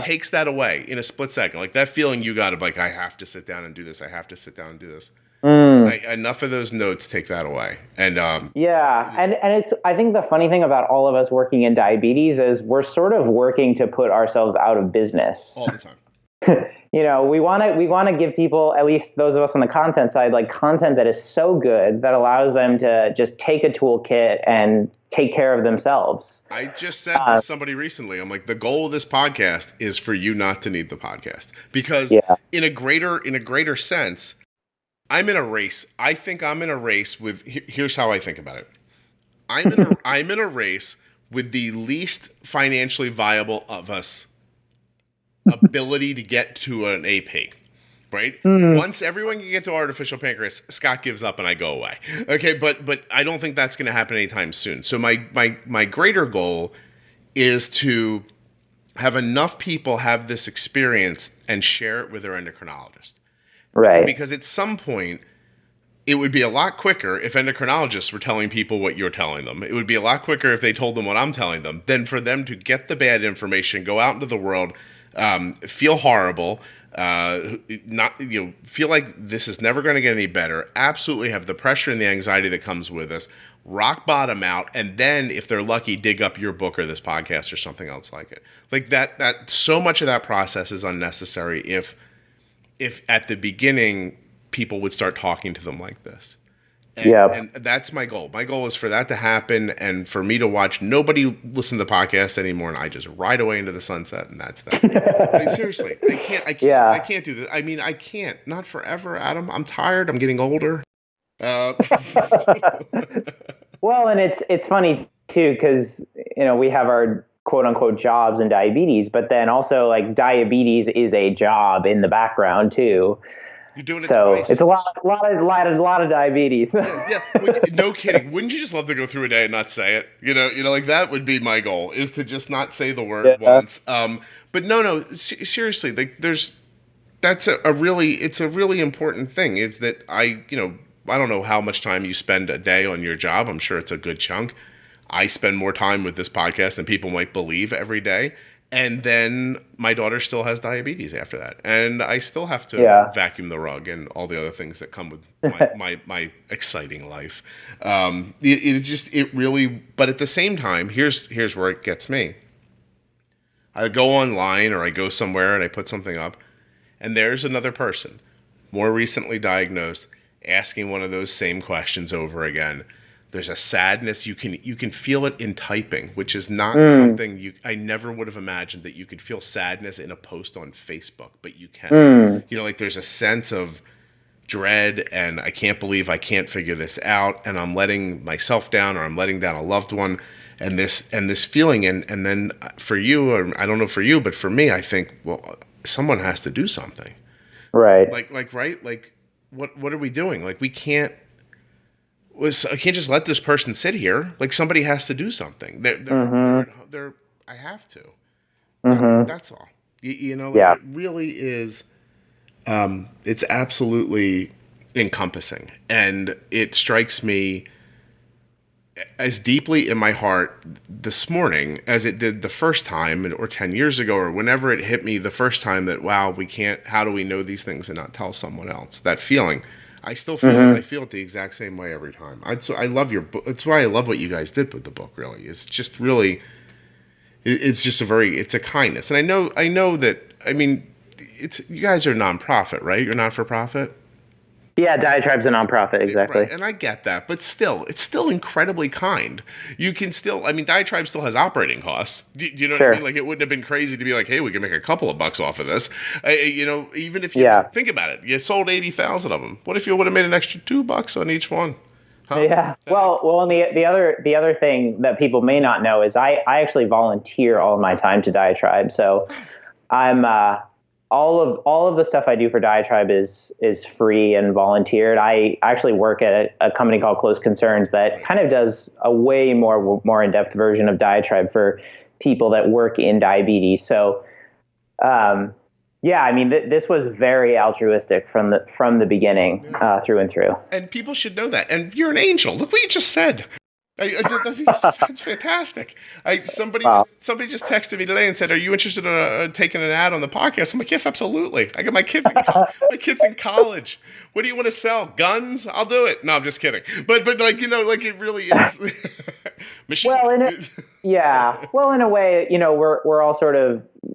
takes that away in a split second. Like, that feeling you got of, like, I have to sit down and do this. I have to sit down and do this. Enough of those notes take that away. And and it's, I think the funny thing about all of us working in diabetes is we're sort of working to put ourselves out of business all the time. We want to give people, at least those of us on the content side, like, content that is so good that allows them to just take a toolkit and take care of themselves. I just said to somebody recently, I'm like, the goal of this podcast is for you not to need the podcast, because in a greater sense, I'm in a race. I think I'm in a race with. Here's how I think about it. I'm in a race with the least financially viable of us ability to get to an AP, right? Once everyone can get to artificial pancreas, Scott gives up and I go away. Okay, but I don't think that's going to happen anytime soon. So my greater goal is to have enough people have this experience and share it with their endocrinologist. Right. Because at some point, it would be a lot quicker if endocrinologists were telling people what you're telling them. It would be a lot quicker if they told them what I'm telling them than for them to get the bad information, go out into the world, feel horrible, feel like this is never going to get any better, absolutely have the pressure and the anxiety that comes with this, rock bottom out, and then if they're lucky, dig up your book or this podcast or something else like it. Like that so much of that process is unnecessary if at the beginning people would start talking to them like this. And that's my goal. My goal is for that to happen and for me to watch nobody listen to the podcast anymore and I just ride away into the sunset and that's that. Like, seriously, I can't do this. I mean, I can't. Not forever, Adam. I'm tired. I'm getting older. Well, and it's funny too because we have our quote unquote jobs in diabetes, but then also like diabetes is a job in the background too. You're doing it twice. It's a lot of diabetes. Yeah. No kidding. Wouldn't you just love to go through a day and not say it? Like that would be my goal is to just not say the word once. But no, seriously, like it's a really important thing is that I don't know how much time you spend a day on your job. I'm sure it's a good chunk. I spend more time with this podcast than people might believe every day. And then my daughter still has diabetes after that. And I still have to vacuum the rug and all the other things that come with my exciting life. But at the same time, here's where it gets me. I go online or I go somewhere and I put something up and there's another person more recently diagnosed asking one of those same questions over again. There's a sadness you can feel it in typing, which is not something I never would have imagined that you could feel sadness in a post on Facebook, but you can. Like there's a sense of dread and I can't believe I can't figure this out and I'm letting myself down or I'm letting down a loved one and this feeling and then for you, or I don't know for you, but for me, I think, well, someone has to do something. Right. Like what are we doing? Like I can't just let this person sit here. Like somebody has to do something. I have to. That's all. It really is. It's absolutely encompassing, and it strikes me as deeply in my heart this morning as it did the first time, or 10 years ago, or whenever it hit me the first time that wow, we can't. How do we know these things and not tell someone else? That feeling. I still feel it. I feel it the exact same way every time. I love your book. That's why I love what you guys did with the book. Really, it's just really, it's just it's a kindness. And I know that. I mean, you guys are a nonprofit, right? You're not for profit. Yeah, Diatribe's a nonprofit, exactly. Right. And I get that, but still, it's still incredibly kind. You can still, Diatribe still has operating costs. Do you know what I mean? Like, it wouldn't have been crazy to be like, hey, we can make a couple of bucks off of this. Even if you think about it, you sold 80,000 of them. What if you would have made an extra $2 on each one? Huh? Yeah. Well, and the other thing that people may not know is I actually volunteer all of my time to Diatribe. So I'm all of the stuff I do for Diatribe is free and volunteered. I actually work at a company called Close Concerns that kind of does a way more in-depth version of Diatribe for people that work in diabetes. So, this was very altruistic from the beginning, through and through. And people should know that. And you're an angel. Look what you just said. That's fantastic. Somebody just texted me today and said, "Are you interested in taking an ad on the podcast?" I'm like, "Yes, absolutely. I got my kids. My kids in college. What do you want to sell? Guns? I'll do it." No, I'm just kidding. But it really is. Machine. Well, in a way, we're all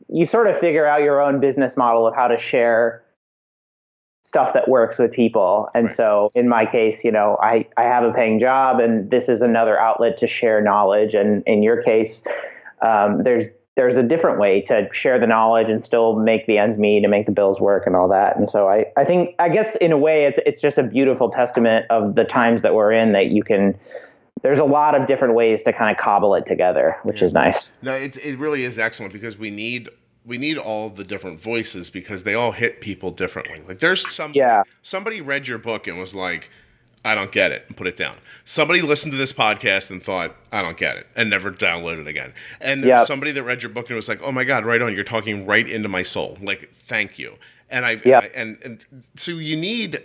you sort of figure out your own business model of how to share stuff that works with people. And so in my case, I have a paying job and this is another outlet to share knowledge. And in your case, there's a different way to share the knowledge and still make the ends meet and make the bills work and all that. And so I guess in a way it's just a beautiful testament of the times that we're in that there's a lot of different ways to kind of cobble it together, which is nice. No, it really is excellent because we need all the different voices because they all hit people differently. Like there's somebody read your book and was like, I don't get it, and put it down. Somebody listened to this podcast and thought, I don't get it, and never downloaded it again. And there's somebody that read your book and was like, oh my God, right on, you're talking right into my soul. Like, thank you. And and so you need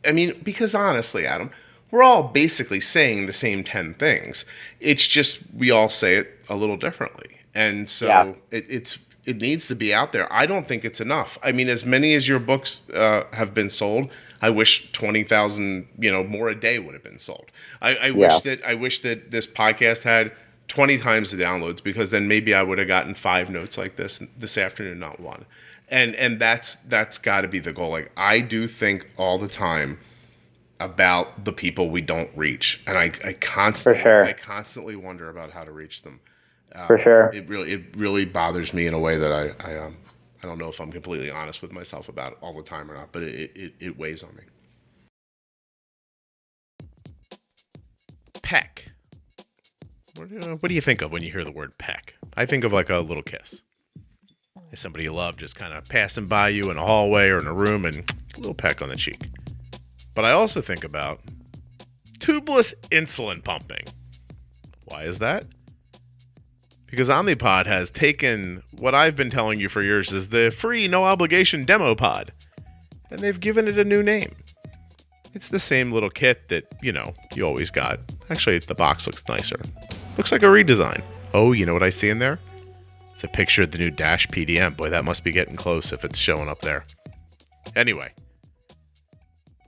I mean, because honestly, Adam, we're all basically saying the same 10 things. It's just we all say it a little differently. And so it needs to be out there. I don't think it's enough. I mean, as many as your books have been sold, I wish 20,000, more a day would have been sold. I wish that this podcast had 20 times the downloads, because then maybe I would have gotten 5 notes like this afternoon, not 1. And that's got to be the goal. Like, I do think all the time about the people we don't reach, and I constantly wonder about how to reach them. For sure, it really bothers me in a way that I don't know if I'm completely honest with myself about it all the time or not, but it weighs on me. Peck. What do you think of when you hear the word peck? I think of like a little kiss. Somebody you love just kind of passing by you in a hallway or in a room, and a little peck on the cheek. But I also think about tubeless insulin pumping. Why is that? Because Omnipod has taken what I've been telling you for years is the free, no-obligation demo pod, and they've given it a new name. It's the same little kit that, you always got. Actually, the box looks nicer. Looks like a redesign. Oh, you know what I see in there? It's a picture of the new Dash PDM. Boy, that must be getting close if it's showing up there. Anyway,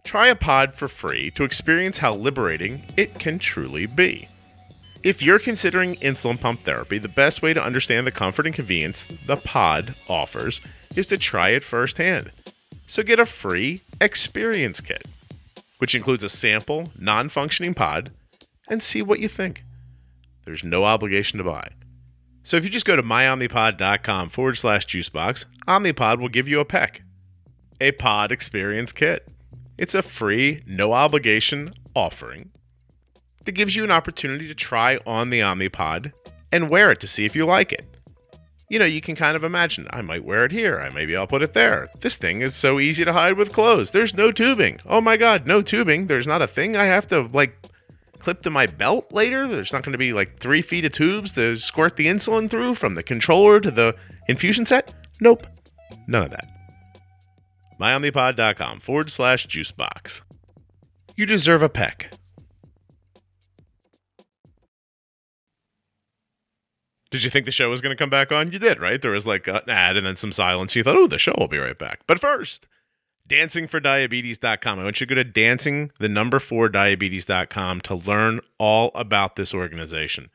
try a pod for free to experience how liberating it can truly be. If you're considering insulin pump therapy, the best way to understand the comfort and convenience the pod offers is to try it firsthand. So get a free experience kit, which includes a sample, non-functioning pod, and see what you think. There's no obligation to buy. So if you just go to myomnipod.com/juicebox, Omnipod will give you a peck, a pod experience kit. It's a free, no obligation offering that gives you an opportunity to try on the Omnipod and wear it to see if you like it. You can kind of imagine, I might wear it here, maybe I'll put it there. This thing is so easy to hide with clothes. There's no tubing. Oh my God, no tubing. There's not a thing I have to clip to my belt later. There's not going to be 3 feet of tubes to squirt the insulin through from the controller to the infusion set. Nope. None of that. myomnipod.com/juicebox. You deserve a peck. Did you think the show was going to come back on? You did, right? There was an ad and then some silence. You thought, oh, the show will be right back. But first, dancingfordiabetes.com. I want you to go to dancing4diabetes.com to learn all about this organization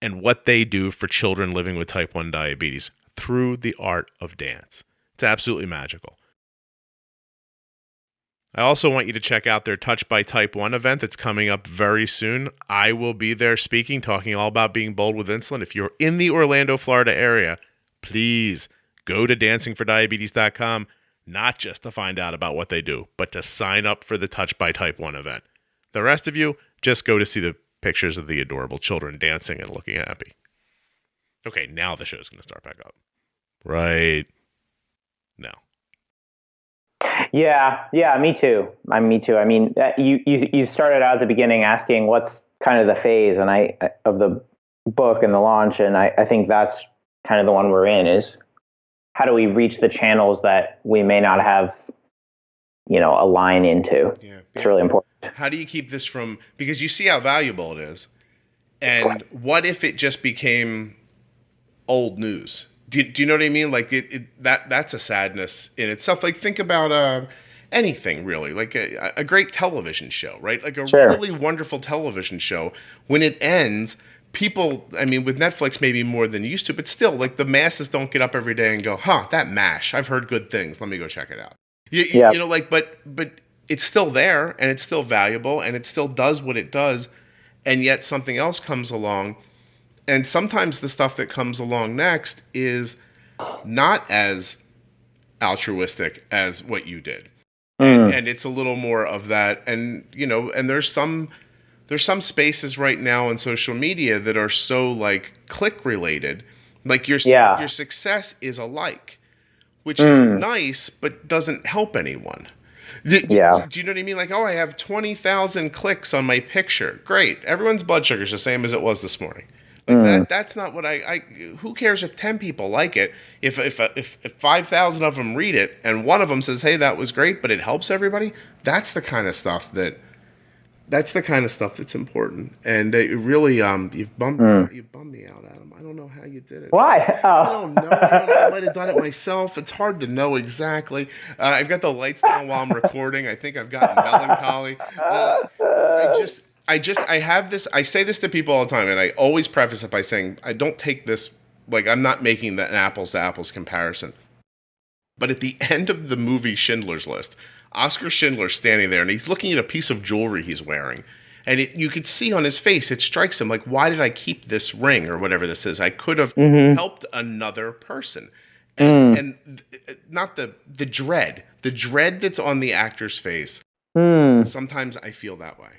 and what they do for children living with type 1 diabetes through the art of dance. It's absolutely magical. I also want you to check out their Touch by Type 1 event that's coming up very soon. I will be there speaking, talking all about being bold with insulin. If you're in the Orlando, Florida area, please go to dancingfordiabetes.com, not just to find out about what they do, but to sign up for the Touch by Type 1 event. The rest of you, just go to see the pictures of the adorable children dancing and looking happy. Okay, now the show's going to start back up. Right now. Yeah, me too. Me too. I mean, you started out at the beginning asking what's kind of the phase of the book and the launch, and I think that's kind of the one we're in, is how do we reach the channels that we may not have, a line into? Yeah. It's really important. How do you keep this from, because you see how valuable it is, and what if it just became old news? Do you know what I mean? That's a sadness in itself. Think about anything really, a great television show, right? Really wonderful television show. When it ends, people, with Netflix maybe more than used to, but still, the masses don't get up every day and go, that MASH, I've heard good things. Let me go check it out. But it's still there, and it's still valuable, and it still does what it does, and yet something else comes along. And sometimes the stuff that comes along next is not as altruistic as what you did. And it's a little more of that. And, and there's some spaces right now on social media that are so click related. Your success is a like, which is nice, but doesn't help anyone. Do you know what I mean? I have 20,000 clicks on my picture. Great. Everyone's blood sugar is the same as it was this morning. Like that's not what I who cares if 10 people like it? If 5,000 of them read it and one of them says, "Hey, that was great," but it helps everybody, that's the kind of stuff that's important. And it really you've bummed me out, Adam. I don't know how you did it. Why? Oh. I don't know. I might have done it myself. It's hard to know exactly. I've got the lights down while I'm recording. I think I've gotten melancholy. I have this. I say this to people all the time, and I always preface it by saying I don't take this like I'm not making an apples to apples comparison. But at the end of the movie Schindler's List, Oscar Schindler's standing there, and he's looking at a piece of jewelry he's wearing. And you could see on his face, it strikes him like, why did I keep this ring or whatever this is? I could have helped another person. And not the dread that's on the actor's face. Sometimes I feel that way.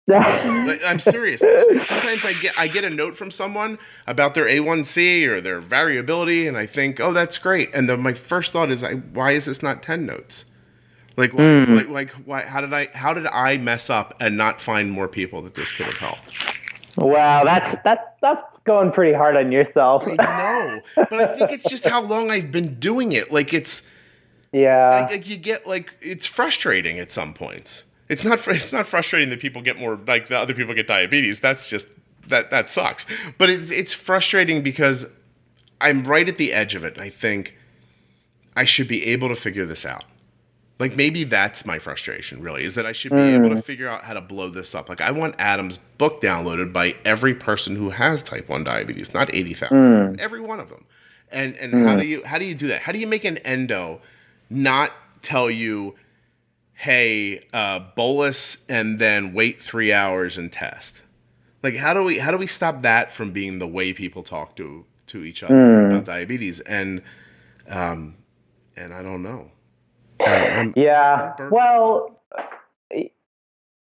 Like, I'm serious. Sometimes I get a note from someone about their A1C or their variability, and I think, oh, that's great. And then my first thought is, why is this not 10 notes? Like, why? How did I mess up and not find more people that this could have helped? Wow, that's going pretty hard on yourself. I know, but I think it's just how long I've been doing it. Like it's like you get like it's frustrating at some points. It's not frustrating that people get more like the other people get diabetes. That's just that sucks. But it's frustrating because I'm right at the edge of it. I think I should be able to figure this out. Like maybe that's my frustration really, is that I should be able to figure out how to blow this up. Like I want Adam's book downloaded by every person who has type 1 diabetes, not 80,000, every one of them. And how do you do that? How do you make an endo not tell you, hey, bolus and then wait 3 hours and test? Like how do we stop that from being the way people talk to each other about diabetes? And I don't know. Well,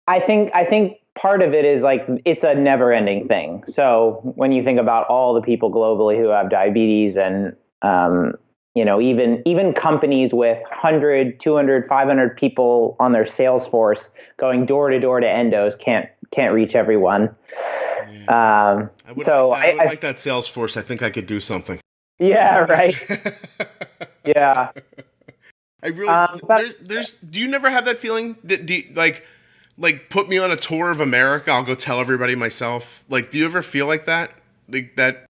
I think part of it is like it's a never-ending thing. So when you think about all the people globally who have diabetes, and even companies with 100, 200, 500 people on their sales force going door to door to endos can't reach everyone. I would like that sales force. I think I could do something. Yeah. Right. Yeah. I really do you never have that feeling that do you, like put me on a tour of America, I'll go tell everybody myself? Like, do you ever feel like that? Like that?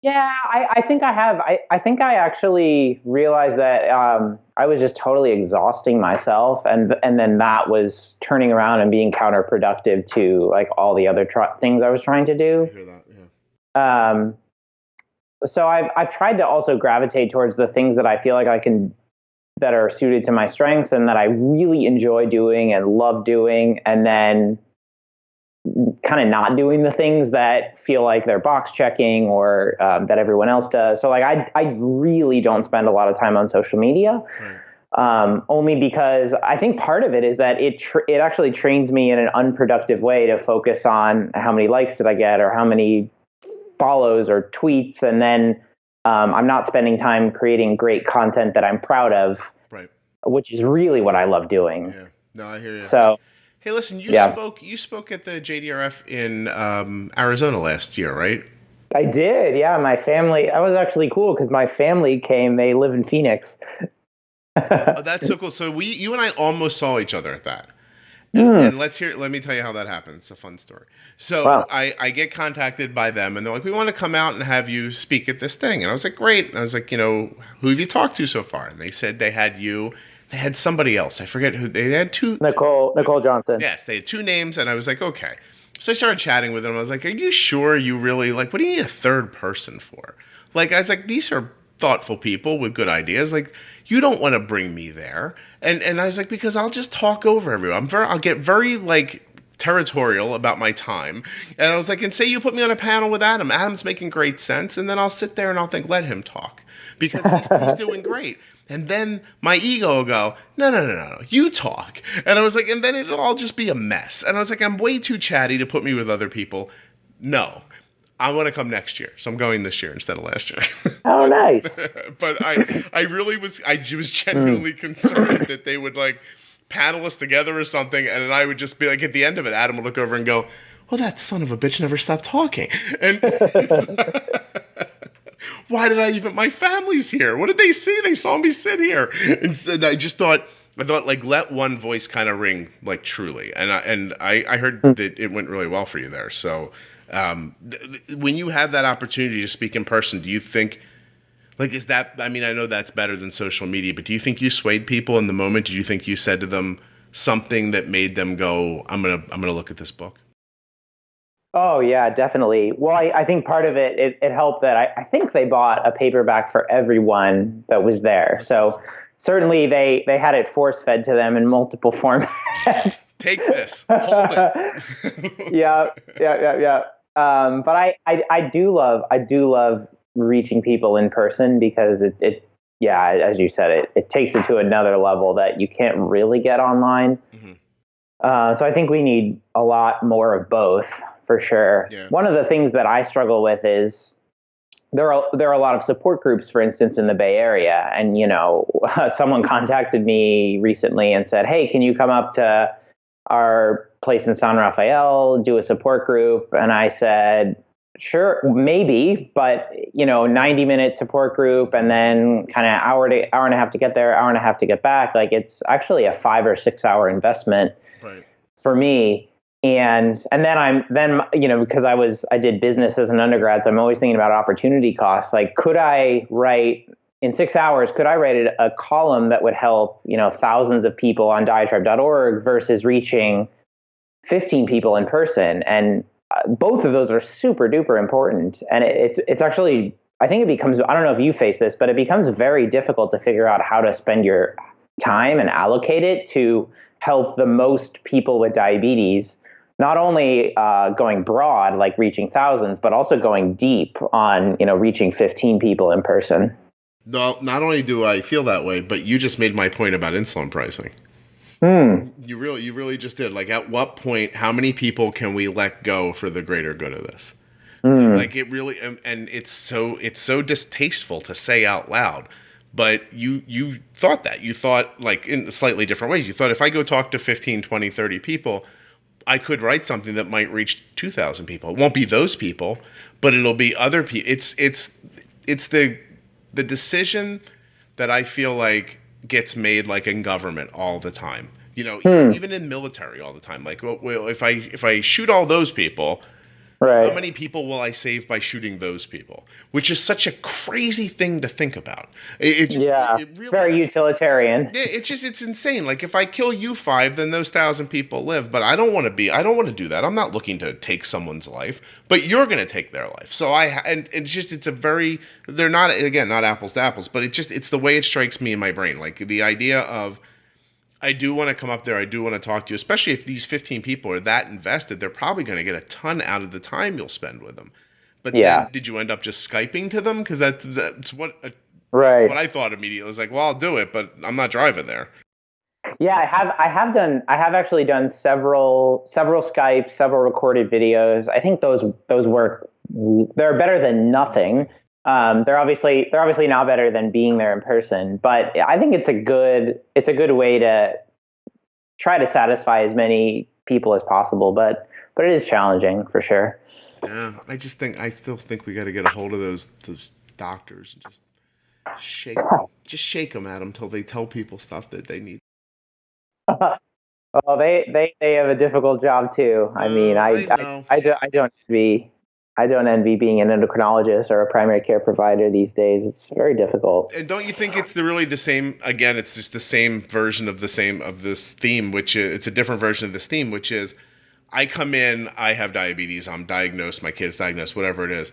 Yeah, I think I have. I think I actually realized that I was just totally exhausting myself, and then that was turning around and being counterproductive to like all the other things I was trying to do. I hear that, yeah. So I've tried to also gravitate towards the things that I feel like that are suited to my strengths and that I really enjoy doing and love doing, and then kind of not doing the things that feel like they're box checking or that everyone else does. So like I really don't spend a lot of time on social media, only because I think part of it is that it actually trains me in an unproductive way to focus on how many likes did I get or how many follows or tweets, and then I'm not spending time creating great content that I'm proud of, right? Which is really what I love doing. Yeah, no, I hear you. So, hey, listen, you spoke at the JDRF in Arizona last year, right? I did. Yeah, my family. I was actually cool because my family came. They live in Phoenix. Oh, that's so cool. So you and I almost saw each other at that. And let me tell you how that happened. It's a fun story. So wow. I get contacted by them and they're like, we want to come out and have you speak at this thing. And I was like, great. And I was like, who have you talked to so far? And they said they had somebody else. I forget who. They had two. Nicole Johnson. Yes, they had two names. And I was like, okay. So I started chatting with them. I was like, are you sure you really, like, what do you need a third person for? Like, I was like, these are thoughtful people with good ideas. Like, you don't want to bring me there. And I was like, because I'll just talk over everyone. I'll get very, like, territorial about my time. And I was like, and say you put me on a panel with Adam. Adam's making great sense. And then I'll sit there and I'll think, let him talk. Because he's doing great. And then my ego will go, no, you talk. And I was like, and then it'll all just be a mess. And I was like, I'm way too chatty to put me with other people. No, I want to come next year. So I'm going this year instead of last year. Oh, nice. But I was genuinely concerned that they would like panel us together or something. And then I would just be like, at the end of it, Adam would look over and go, well, that son of a bitch never stopped talking. And why did I even, my family's here. What did they see? They saw me sit here. And I thought like, let one voice kind of ring like truly. And I heard that it went really well for you there. So when you have that opportunity to speak in person, do you think, like, is that, I mean, I know that's better than social media, but do you think you swayed people in the moment? Do you think you said to them something that made them go, I'm going to look at this book? Oh, yeah, definitely. Well, I think part of it helped that I think they bought a paperback for everyone that was there. That's so awesome. Certainly they had it force-fed to them in multiple formats. Take this. Hold it. Yeah. But I do love reaching people in person because it as you said, it takes it to another level that you can't really get online. Mm-hmm. So I think we need a lot more of both. For sure. Yeah. One of the things that I struggle with is there are a lot of support groups, for instance, in the Bay Area. And, someone contacted me recently and said, hey, can you come up to our place in San Rafael, do a support group? And I said, sure, maybe, but, 90-minute support group and then kind of hour and a half to get there, hour and a half to get back. Like, it's actually a 5 or 6 hour investment for me. And then because I did business as an undergrad, so I'm always thinking about opportunity costs. Like, could I write in 6 hours? Could I write a column that would help thousands of people on diatribe.org versus reaching 15 people in person? And both of those are super duper important. And it's actually, I think it becomes, I don't know if you face this, but it becomes very difficult to figure out how to spend your time and allocate it to help the most people with diabetes. Not only going broad, like reaching thousands, but also going deep on, reaching 15 people in person. No, not only do I feel that way, but you just made my point about insulin pricing. You really just did. Like, at what point, how many people can we let go for the greater good of this? Like, it really, and it's so distasteful to say out loud. But you thought that. You thought, like, in slightly different ways. You thought, if I go talk to 15, 20, 30 people, I could write something that might reach 2,000 people. It won't be those people, but it'll be other people. It's the decision that I feel like gets made, like, in government all the time. Even in military all the time. Like, well, if I shoot all those people, how many people will I save by shooting those people? Which is such a crazy thing to think about. It really, very utilitarian. Yeah, it's insane. Like, if I kill you 5, then those 1,000 people live. But I don't want to do that. I'm not looking to take someone's life, but you're going to take their life. So they're not, again, not apples to apples, but it's the way it strikes me in my brain. Like, the idea of, I do want to come up there. I do want to talk to you, especially if these 15 people are that invested. They're probably going to get a ton out of the time you'll spend with them. But then, did you end up just Skyping to them? Because that's what I thought immediately. I was like, well, I'll do it, but I'm not driving there. Yeah, I have actually done several Skypes, several recorded videos. I think those work. They're better than nothing. They're obviously not better than being there in person, but I think it's a good way to try to satisfy as many people as possible. But it is challenging for sure. Yeah, I still think we got to get a hold of those doctors and just shake them at them till they tell people stuff that they need. Well, they have a difficult job too. I mean, I don't envy being an endocrinologist or a primary care provider these days. It's very difficult. And don't you think it's really the same? Again, it's just the same version of this theme, which is, it's a different version of this theme, which is, I come in, I have diabetes, I'm diagnosed, my kid's diagnosed, whatever it is.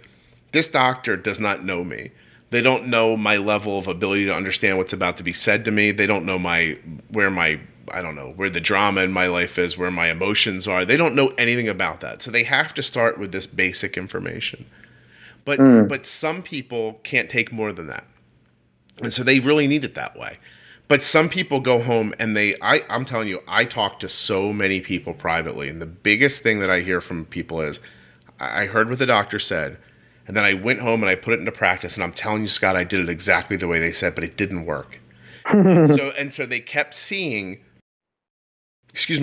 This doctor does not know me. They don't know my level of ability to understand what's about to be said to me. They don't know where the drama in my life is, where my emotions are. They don't know anything about that. So they have to start with this basic information. But some people can't take more than that. And so they really need it that way. But some people go home and I'm telling you, I talk to so many people privately. And the biggest thing that I hear from people is, I heard what the doctor said, and then I went home and I put it into practice. And I'm telling you, Scott, I did it exactly the way they said, but it didn't work. and so they kept seeing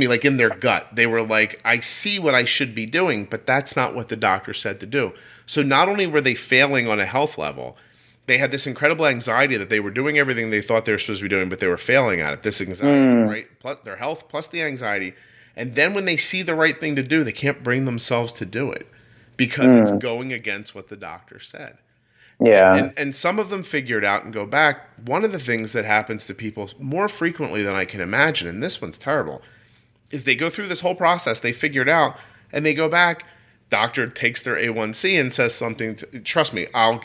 like in their gut. They were like, I see what I should be doing, but that's not what the doctor said to do. So not only were they failing on a health level, they had this incredible anxiety that they were doing everything they thought they were supposed to be doing, but they were failing at it. This anxiety, right? Plus their health, plus the anxiety. And then when they see the right thing to do, they can't bring themselves to do it because it's going against what the doctor said. Yeah. And some of them figure it out and go back. One of the things that happens to people more frequently than I can imagine, and this one's terrible, is they go through this whole process, they figure it out, and they go back. Doctor takes their A1C and says something. Trust me, I'll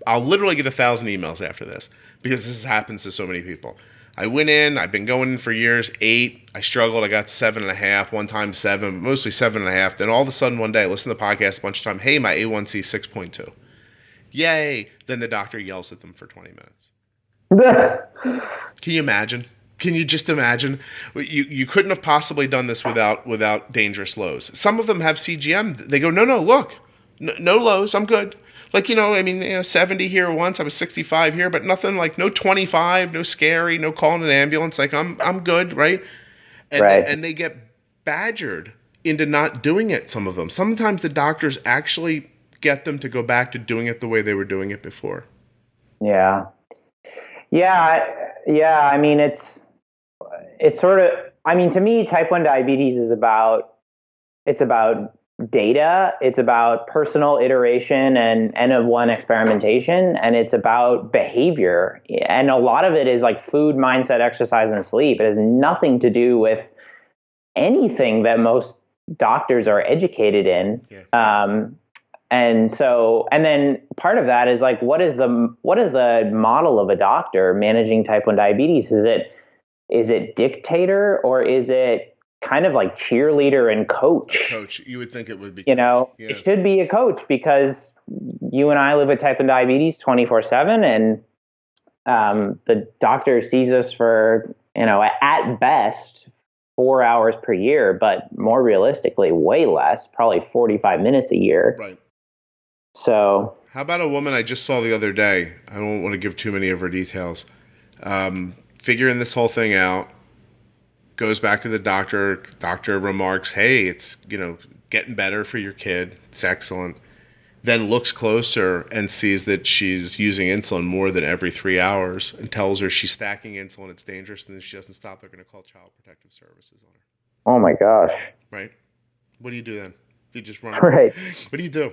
literally get 1,000 emails after this because this happens to so many people. I went in. I've been going in for years. 8. I struggled. I got 7.5. One time 7, mostly 7.5. Then all of a sudden one day, I listened to the podcast a bunch of times. Hey, my A1C is 6.2. Yay! Then the doctor yells at them for 20 minutes. Can you imagine? Can you just imagine? You couldn't have possibly done this without dangerous lows. Some of them have CGM. They go, no, look, no lows. I'm good. Like, 70 here once. I was 65 here, but nothing like no 25, no scary, no calling an ambulance. Like I'm good, right? And they get badgered into not doing it. Some of them. Sometimes the doctors actually get them to go back to doing it the way they were doing it before. Yeah. I mean, it's sort of, I mean, to me, type 1 diabetes is about data. It's about personal iteration and N of 1 experimentation. And it's about behavior. And a lot of it is like food, mindset, exercise, and sleep. It has nothing to do with anything that most doctors are educated in. Yeah. And then part of that is like, what is the model of a doctor managing type 1 diabetes? Is it dictator, or is it kind of like cheerleader and coach? Coach, you would think it would be. It should be a coach, because you and I live with type 1 diabetes 24/7, and the doctor sees us for, at best 4 hours per year, but more realistically, way less, probably 45 minutes a year. Right. So, how about a woman I just saw the other day? I don't want to give too many of her details. Figuring this whole thing out, goes back to the doctor. Doctor remarks, "Hey, it's getting better for your kid. It's excellent." Then looks closer and sees that she's using insulin more than every 3 hours, and tells her she's stacking insulin. It's dangerous, and if she doesn't stop, they're going to call Child Protective Services on her. Oh my gosh! Right? What do you do then? You just run. Right. What do you do?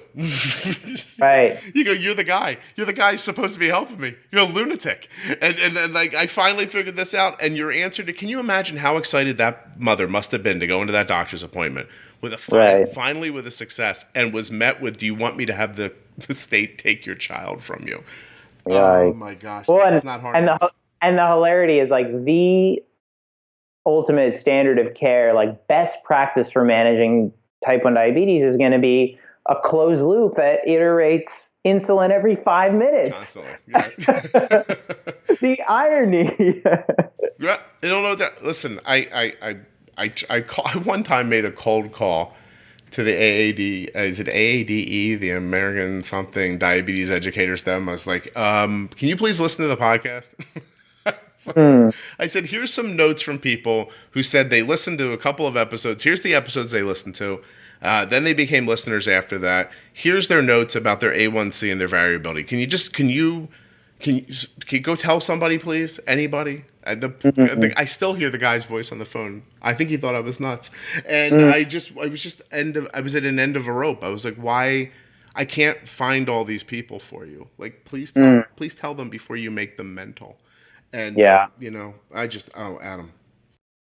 Right. You go, you're the guy. You're the guy who's supposed to be helping me. You're a lunatic. And like, I finally figured this out. And your answer to, can you imagine how excited that mother must have been to go into that doctor's appointment with finally with a success, and was met with, do you want me to have the state take your child from you? Right. Oh my gosh. Well, it's not hard. And the hilarity is like the ultimate standard of care, like best practice for managing type 1 diabetes is going to be a closed loop that iterates insulin every 5 minutes. Constantly. Yeah. The irony. Yeah, I don't know that. Listen, I one time made a cold call to the AAD. Is it AADE, the American something Diabetes Educators Them? I was like, can you please listen to the podcast? I said, here's some notes from people who said they listened to a couple of episodes. Here's the episodes they listened to. Then they became listeners after that. Here's their notes about their A1C and their variability. Can you go tell somebody, please? Anybody? I still hear the guy's voice on the phone. I think he thought I was nuts. And I was at an end of a rope. I was like, why? I can't find all these people for you. Like, please tell them before you make them mental. And, Adam.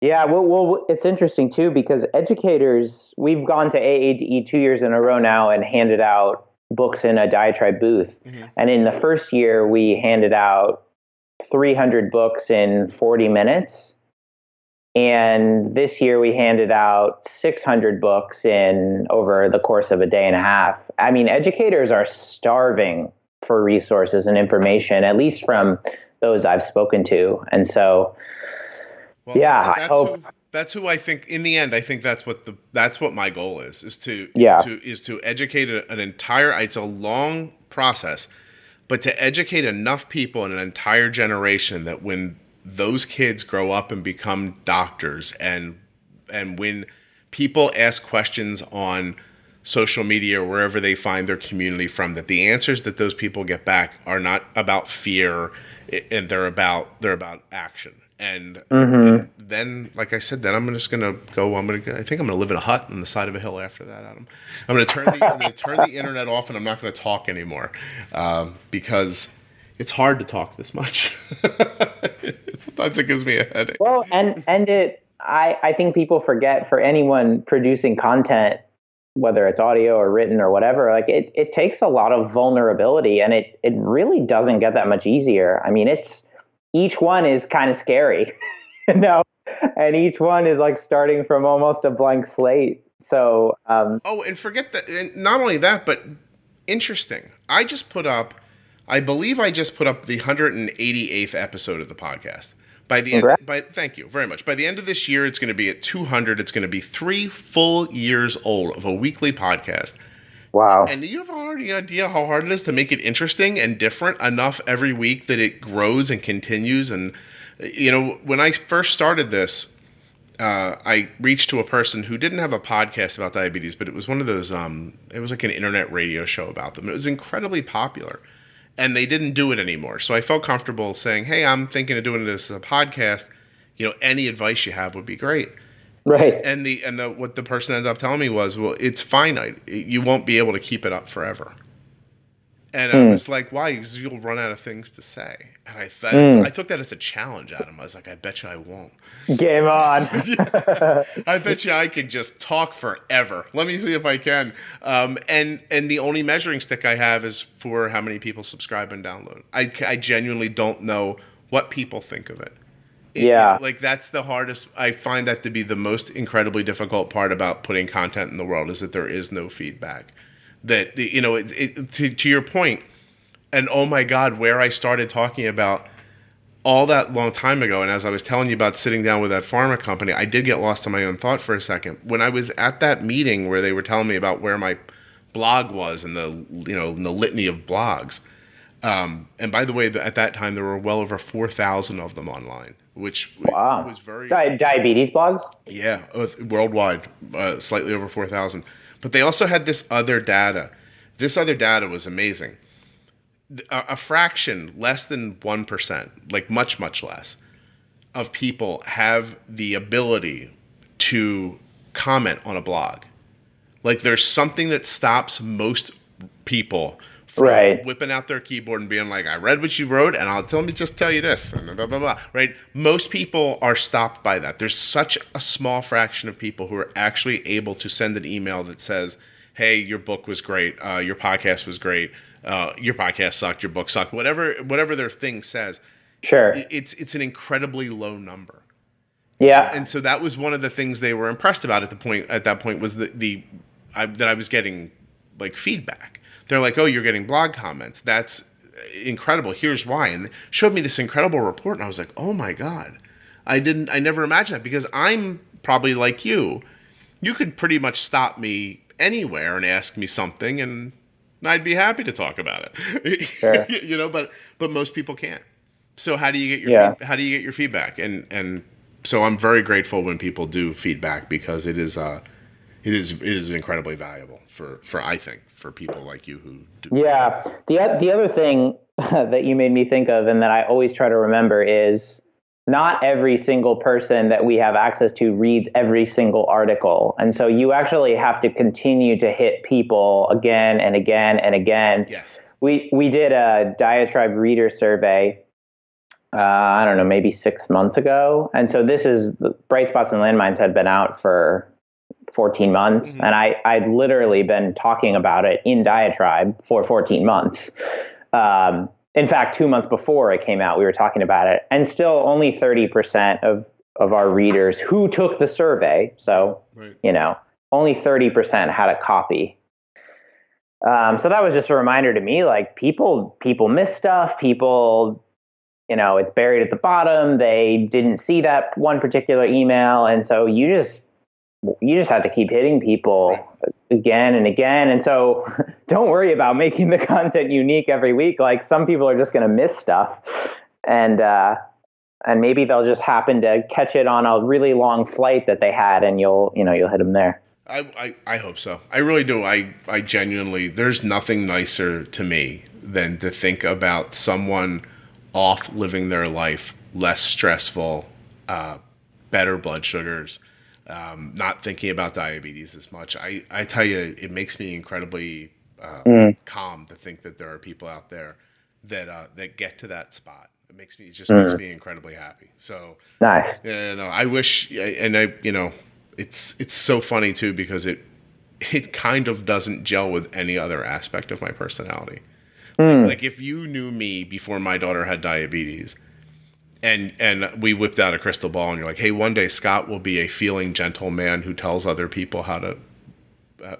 Yeah, well, it's interesting, too, because educators, we've gone to AADE 2 years in a row now and handed out books in a diatribe booth. Mm-hmm. And in the first year, we handed out 300 books in 40 minutes. And this year, we handed out 600 books in over the course of a day and a half. I mean, educators are starving for resources and information, at least from those I've spoken to. And so, I hope that's who I think in the end, I think that's what my goal is to educate an entire, it's a long process, but to educate enough people in an entire generation that when those kids grow up and become doctors and And when people ask questions on social media or wherever they find their community from, that the answers that those people get back are not about fear, and they're about action. And, and then, like I said, then I'm just gonna go. I think I'm gonna live in a hut on the side of a hill after that, Adam. I'm gonna turn the internet off, and I'm not gonna talk anymore, because it's hard to talk this much. Sometimes it gives me a headache. Well, I think people forget, for anyone producing content, whether it's audio or written or whatever, like it takes a lot of vulnerability, and it really doesn't get that much easier. I mean, each one is kind of scary, and each one is like starting from almost a blank slate. So, and forget that. And not only that, but interesting. I believe I just put up the 188th episode of the podcast. Thank you very much. By the end of this year, it's going to be at 200. It's going to be 3 full years old of a weekly podcast. Wow. And do you have any idea how hard it is to make it interesting and different enough every week that it grows and continues? And, when I first started this, I reached to a person who didn't have a podcast about diabetes, but it was one of those, it was like an internet radio show about them. It was incredibly popular. And they didn't do it anymore. So I felt comfortable saying, hey, I'm thinking of doing this as a podcast. Any advice you have would be great. Right. And what the person ended up telling me was, well, it's finite. You won't be able to keep it up forever. And I was like, why? Because you'll run out of things to say. And I took that as a challenge, Adam. I was like, I bet you I won't. Game on. I bet you I can just talk forever. Let me see if I can. And the only measuring stick I have is for how many people subscribe and download. I genuinely don't know what people think of it. Like that's the hardest. I find that to be the most incredibly difficult part about putting content in the world, is that there is no feedback. That, to your point, and oh my God, where I started talking about all that long time ago, and as I was telling you about sitting down with that pharma company, I did get lost in my own thought for a second. When I was at that meeting where they were telling me about where my blog was and the litany of blogs, and by the way, at that time there were well over 4,000 of them online, which was very diabetes blogs. Yeah, worldwide, slightly over 4,000. But they also had this other data. This other data was amazing. A fraction, less than 1%, like much, much less, of people have the ability to comment on a blog. Like there's something that stops most people from whipping out their keyboard and being like, I read what you wrote, and let me just tell you this, and blah, blah, blah, right? Most people are stopped by that. There's such a small fraction of people who are actually able to send an email that says, hey, your book was great, your podcast was great, your podcast sucked, your book sucked, whatever their thing says. Sure. It's an incredibly low number. Yeah. And so that was one of the things they were impressed about at that point was that I was getting like feedback. They're like, oh, you're getting blog comments. That's incredible. Here's why. And they showed me this incredible report. And I was like, oh my God. I never imagined that, because I'm probably like you. You could pretty much stop me anywhere and ask me something and I'd be happy to talk about it. Sure. But most people can't. So how do you get your feedback? And so I'm very grateful when people do feedback, because it is incredibly valuable for I think for people like you who do. Yeah. The other thing that you made me think of, and that I always try to remember, is not every single person that we have access to reads every single article. And so you actually have to continue to hit people again and again and again. Yes. We did a Diatribe reader survey, I don't know, maybe 6 months ago. And so Bright Spots and Landmines had been out for 14 months. Mm-hmm. And I'd literally been talking about it in Diatribe for 14 months. In fact, 2 months before it came out, we were talking about it, and still only 30% of our readers who took the survey. So, only 30% had a copy. So that was just a reminder to me, like people miss stuff. People, it's buried at the bottom. They didn't see that one particular email. And so you just have to keep hitting people again and again. And so don't worry about making the content unique every week. Like some people are just going to miss stuff. And and maybe they'll just happen to catch it on a really long flight that they had, and you'll hit them there. I hope so. I really do. I genuinely, there's nothing nicer to me than to think about someone off living their life less stressful, better blood sugars, not thinking about diabetes as much. I tell you, it makes me incredibly calm to think that there are people out there that get to that spot. It just makes me incredibly happy. So nice. I wish, it's so funny too, because it kind of doesn't gel with any other aspect of my personality. Like if you knew me before my daughter had diabetes, and we whipped out a crystal ball, and you're like, hey, one day Scott will be a feeling, gentle man who tells other people how to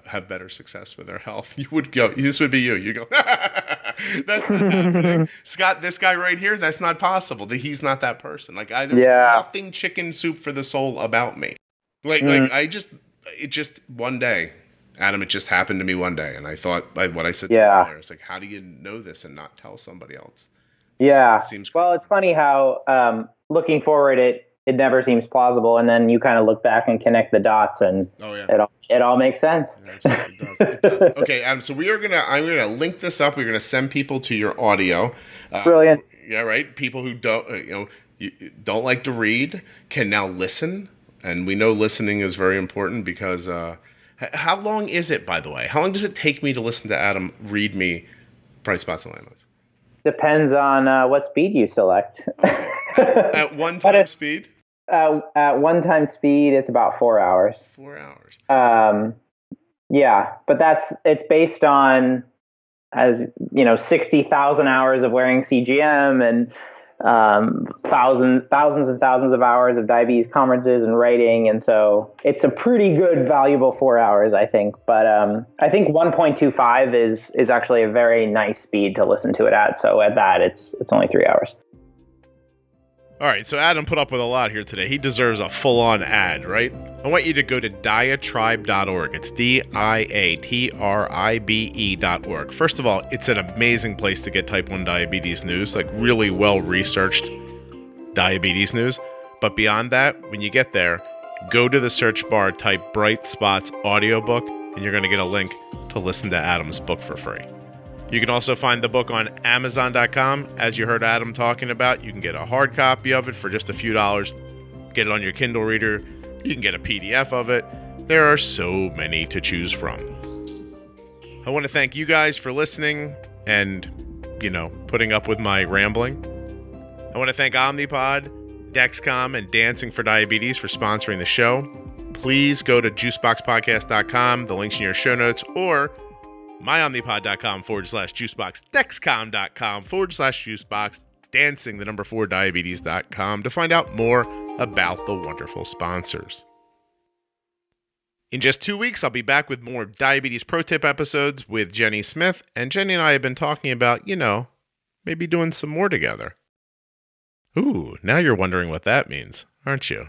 have better success with their health. You would go, this would be you. You go, that's not happening. Scott, this guy right here, that's not possible. He's not that person. Like, there's nothing chicken soup for the soul about me. Like it just one day, Adam, it just happened to me one day. And I thought, what I said to you earlier, it's like, how do you know this and not tell somebody else? Yeah. Well, it's funny how looking forward, it never seems plausible, and then you kind of look back and connect the dots, and it all makes sense. It does. Okay, Adam. So I'm gonna link this up. We're gonna send people to your audio. Brilliant. Yeah, right. People who don't like to read can now listen, and we know listening is very important because. How long is it, by the way? How long does it take me to listen to Adam read me Bright Spots and Landmines? Depends on what speed you select. At one-time speed? At one-time speed, it's about 4 hours. 4 hours. Yeah, but it's based on, 60,000 hours of wearing CGM and thousands and thousands of hours of diabetes conferences and writing, and so it's a pretty good, valuable 4 hours, I think. But I think 1.25 is actually a very nice speed to listen to it at. So at that, it's only 3 hours. All right, so Adam put up with a lot here today. He deserves a full-on ad, right? I want you to go to diatribe.org. It's diatribe.org. First of all, it's an amazing place to get type 1 diabetes news, like really well-researched diabetes news. But beyond that, when you get there, go to the search bar, type Bright Spots audiobook, and you're going to get a link to listen to Adam's book for free. You can also find the book on Amazon.com. As you heard Adam talking about, you can get a hard copy of it for just a few dollars. Get it on your Kindle reader. You can get a PDF of it. There are so many to choose from. I want to thank you guys for listening and, putting up with my rambling. I want to thank Omnipod, Dexcom, and Dancing for Diabetes for sponsoring the show. Please go to juiceboxpodcast.com. The link's in your show notes, or myomnipod.com/juicebox, dexcom.com/juicebox, dancing 4diabetes.com to find out more about the wonderful sponsors. In just 2 weeks, I'll be back with more diabetes pro tip episodes with Jenny Smith, and Jenny and I have been talking about, maybe doing some more together. Ooh, now you're wondering what that means, aren't you?